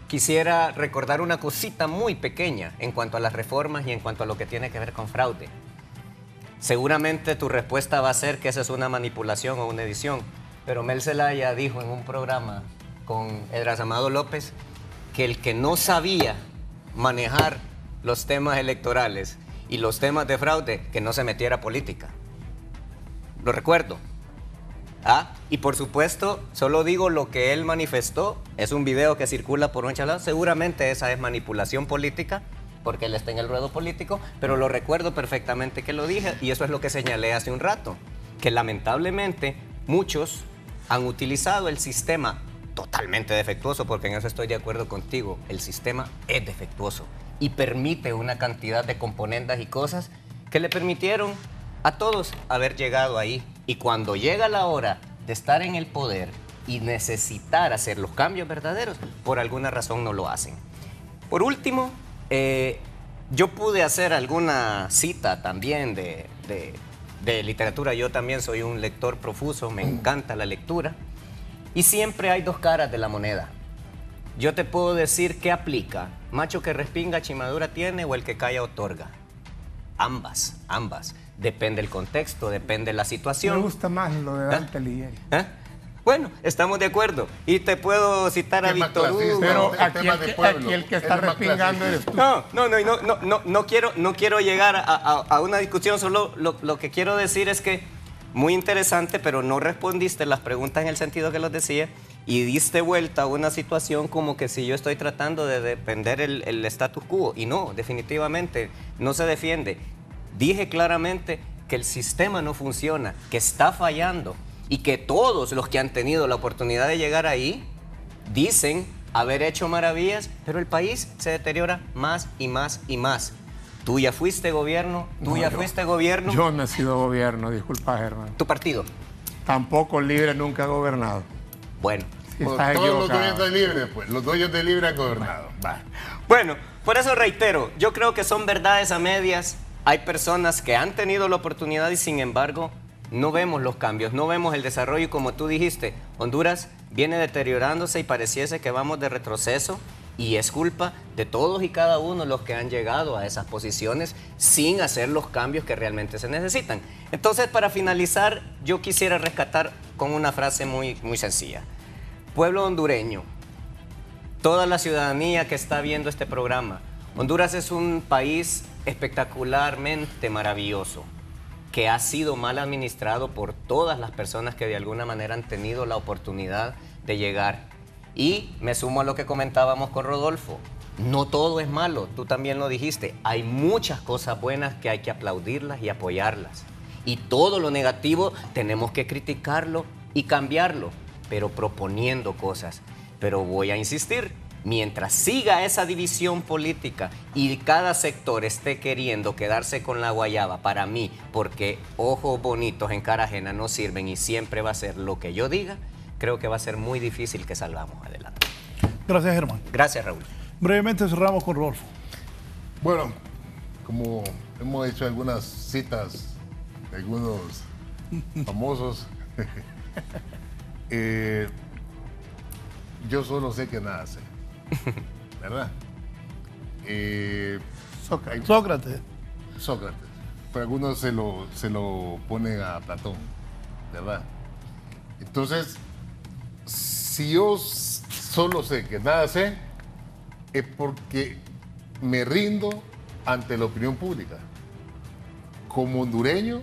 quisiera recordar una cosita muy pequeña en cuanto a las reformas y en cuanto a lo que tiene que ver con fraude. Seguramente tu respuesta va a ser que esa es una manipulación o una edición, pero Mel Zelaya dijo en un programa con Edras Amado López que el que no sabía manejar los temas electorales y los temas de fraude, que no se metiera a política. Lo recuerdo. Y por supuesto, solo digo lo que él manifestó. Es un video que circula por muchos lados. Seguramente esa es manipulación política, porque él está en el ruedo político, pero lo recuerdo perfectamente que lo dije, y eso es lo que señalé hace un rato, que lamentablemente muchos han utilizado el sistema totalmente defectuoso, porque en eso estoy de acuerdo contigo. El sistema es defectuoso y permite una cantidad de componendas y cosas que le permitieron a todos haber llegado ahí. Y cuando llega la hora de estar en el poder y necesitar hacer los cambios verdaderos, por alguna razón no lo hacen. Por último, yo pude hacer alguna cita también de literatura. Yo también soy un lector profuso, me encanta la lectura. Y siempre hay dos caras de la moneda. yo te puedo decir qué aplica. Macho que respinga, chimadura tiene, o el que calla, otorga. Ambas. Depende del contexto, depende de la situación. Me gusta más lo de Dante Alighieri. Bueno, estamos de acuerdo. Y te puedo citar a Víctor Hugo. Pero el tema de pueblo, aquí el que es está el más respingando eres tú. No quiero llegar a una discusión, solo lo que quiero decir es que muy interesante, pero no respondiste las preguntas en el sentido que los decía y diste vuelta a una situación como que si yo estoy tratando de defender el status quo, y no, definitivamente no se defiende. Dije claramente que el sistema no funciona, que está fallando y que todos los que han tenido la oportunidad de llegar ahí dicen haber hecho maravillas, pero el país se deteriora más y más y más. Tú ya fuiste gobierno, fuiste gobierno. Yo no he sido gobierno, disculpa, Germán. Tu partido. Tampoco Libre nunca ha gobernado. Bueno. Si Bueno, estás todos los equivocado. dueños de Libre, pues. Los dueños de Libre han gobernado. Va. Bueno, por eso reitero, yo creo que son verdades a medias. Hay personas que han tenido la oportunidad y sin embargo no vemos los cambios, no vemos el desarrollo y como tú dijiste, Honduras viene deteriorándose y pareciese que vamos de retroceso y es culpa de todos y cada uno los que han llegado a esas posiciones sin hacer los cambios que realmente se necesitan. Entonces, para finalizar, yo quisiera rescatar con una frase muy sencilla. Pueblo hondureño, toda la ciudadanía que está viendo este programa, Honduras es un país espectacularmente maravilloso, que ha sido mal administrado por todas las personas que de alguna manera han tenido la oportunidad de llegar. Y me sumo a lo que comentábamos con Rodolfo, no todo es malo, tú también lo dijiste, hay muchas cosas buenas que hay que aplaudirlas y apoyarlas. Y todo lo negativo tenemos que criticarlo y cambiarlo, pero proponiendo cosas. Pero voy a insistir, mientras siga esa división política y cada sector esté queriendo quedarse con la guayaba, para mí, porque ojos bonitos en cara ajena no sirven y siempre va a ser lo que yo diga, creo que va a ser muy difícil que salgamos adelante. Gracias, Germán. Gracias, Raúl. Brevemente cerramos con Rodolfo. Bueno, como hemos hecho algunas citas de algunos famosos, yo solo sé que nada sé, ¿verdad? Sócrates. Sócrates. Pero algunos se lo ponen a Platón, ¿verdad? Entonces, si yo solo sé que nada sé, es porque me rindo ante la opinión pública. Como hondureño,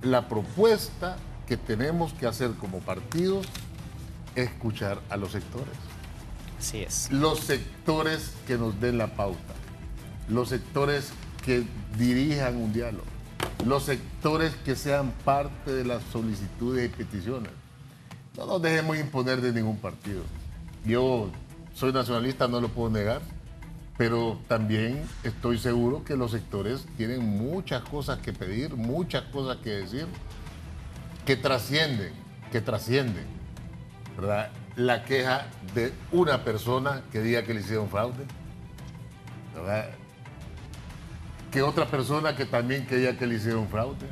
la propuesta que tenemos que hacer como partido es escuchar a los sectores. Así es. Los sectores que nos den la pauta, los sectores que dirijan un diálogo, los sectores que sean parte de las solicitudes y peticiones. No nos dejemos imponer de ningún partido. Yo soy nacionalista, no lo puedo negar, pero también estoy seguro que los sectores tienen muchas cosas que pedir, muchas cosas que decir, que trascienden, ¿verdad? La queja de una persona que diga que le hicieron fraude, ¿verdad? Que otra persona que también que diga que le hicieron fraude.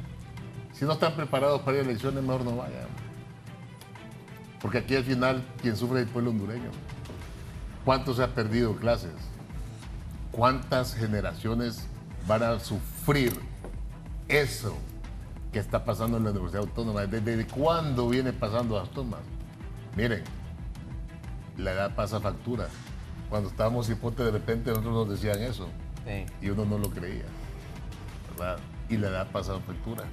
Si no están preparados para ir a elecciones, mejor no vayan. Porque aquí al final quien sufre es el pueblo hondureño. ¿Cuánto se ha perdido clases? ¿Cuántas generaciones van a sufrir eso que está pasando en la Universidad Autónoma? ¿Desde cuándo viene pasando las tomas? Miren, la edad pasa factura. Cuando estábamos hipote, de repente nosotros nos decían eso. Sí. Y uno no lo creía, ¿verdad? Y la edad pasa factura.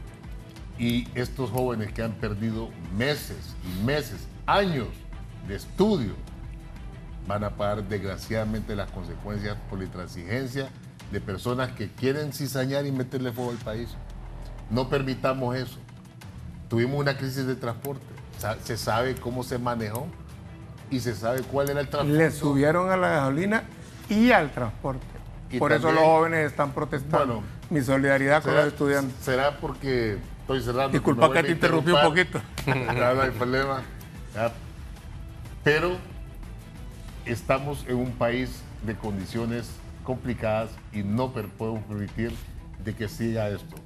Y estos jóvenes que han perdido meses y meses, años de estudio, van a pagar desgraciadamente las consecuencias por la intransigencia de personas que quieren cizañar y meterle fuego al país. No permitamos eso. Tuvimos una crisis de transporte. Se sabe cómo se manejó y se sabe cuál era el transporte. Le subieron a la gasolina y al transporte. Y Por eso también, los jóvenes están protestando. bueno, Mi solidaridad con los estudiantes. ¿Será porque estoy cerrando? Disculpa me que vuelve te a interrumpí un interrumpir? poquito. Ya no hay problema. Ya. Pero estamos en un país de condiciones complicadas y no podemos permitir de que siga esto.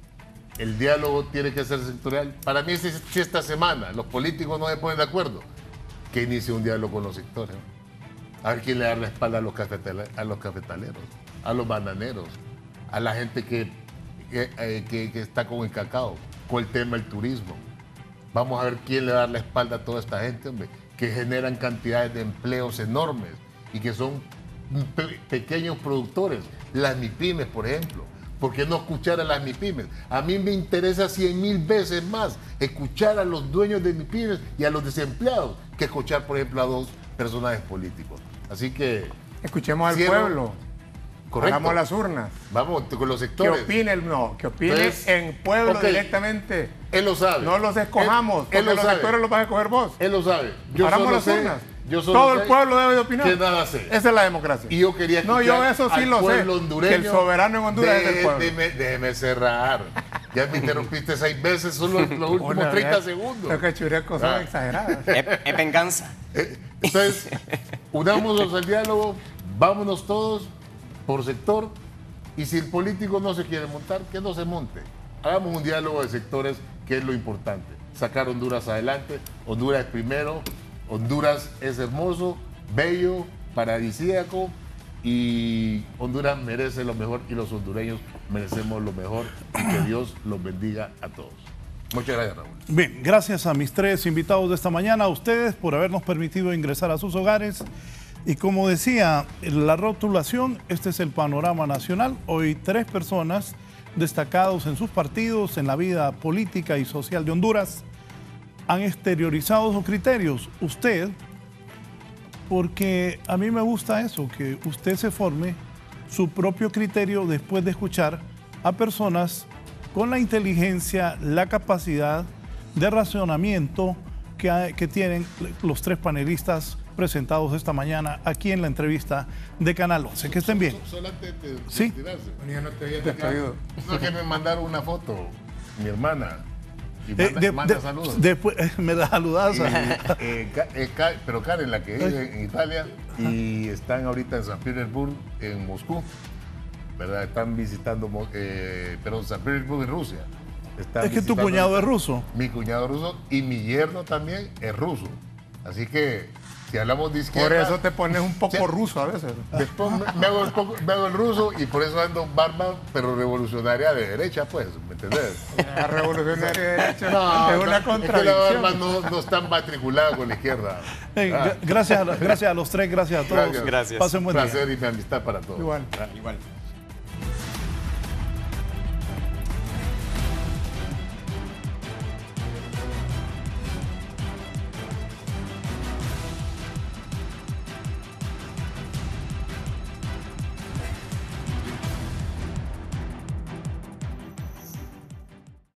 El diálogo tiene que ser sectorial. Para mí, si esta semana los políticos no se ponen de acuerdo, que inicie un diálogo con los sectores. A ver quién le da la espalda a los cafetaleros, a los bananeros, a la gente que está con el cacao, con el tema del turismo. Vamos a ver quién le da la espalda a toda esta gente, hombre, que generan cantidades de empleos enormes y que son pequeños productores. Las MIPYMES, por ejemplo. ¿Por qué no escuchar a las MIPYMES? A mí me interesa 100,000 veces más escuchar a los dueños de MIPYMES y a los desempleados que escuchar, por ejemplo, a dos personajes políticos. Así que... Escuchemos al pueblo. Correcto. Hagamos las urnas. Vamos con los sectores. Que opine en pueblo directamente. Él lo sabe. No los escojamos, porque los sectores los vas a escoger vos. Él lo sabe. Hagamos las urnas. Todo el pueblo debe de opinar. Que nada sé. Esa es la democracia. Y yo quería escuchar yo eso sí lo sé. Hondureño, que el soberano en Honduras es el pueblo. Déjeme cerrar. Ya me interrumpiste 6 veces, solo los últimos 30 segundos. Lo que churé cosas exageradas. Es venganza. Entonces, unámonos al diálogo, vámonos todos por sector, y si el político no se quiere montar, que no se monte. Hagamos un diálogo de sectores, que es lo importante. Sacar Honduras adelante. Honduras es primero. Honduras es hermoso, bello, paradisíaco, y Honduras merece lo mejor y los hondureños merecemos lo mejor, y que Dios los bendiga a todos. Muchas gracias, Raúl. Bien, gracias a mis 3 invitados de esta mañana, a ustedes por habernos permitido ingresar a sus hogares. Y como decía, la rotulación, este es el panorama nacional. Hoy 3 personas destacados en sus partidos, en la vida política y social de Honduras, han exteriorizado sus criterios. Usted, porque a mí me gusta eso, que usted se forme su propio criterio después de escuchar a personas con la inteligencia, la capacidad de razonamiento que tienen los 3 panelistas presentados esta mañana aquí en la entrevista de Canal 11. Que estén bien. Solo antes de ¿Sí? retirarse. Yo no te había despedido. No, es que me mandaron una foto, mi hermana. Y manda saludos. Después me da saludas. Pero Karen, la que vive en Italia, y están ahorita en San Petersburgo, en Moscú, ¿verdad? Están visitando, pero San Petersburgo en Rusia. Es que tu cuñado es ruso. Mi cuñado es ruso y mi yerno también es ruso. Así que, si hablamos de izquierda... Por eso te pones un poco ruso a veces. Después me hago el ruso, y por eso ando barba, pero revolucionaria de derecha, pues, ¿me entendés? La revolucionaria de derecha es una Es que la contradicción. barba no está matriculada con la izquierda. Gracias a los 3, gracias a todos. Gracias. Pasen buen día. Un placer y mi amistad para todos. Igual. Igual.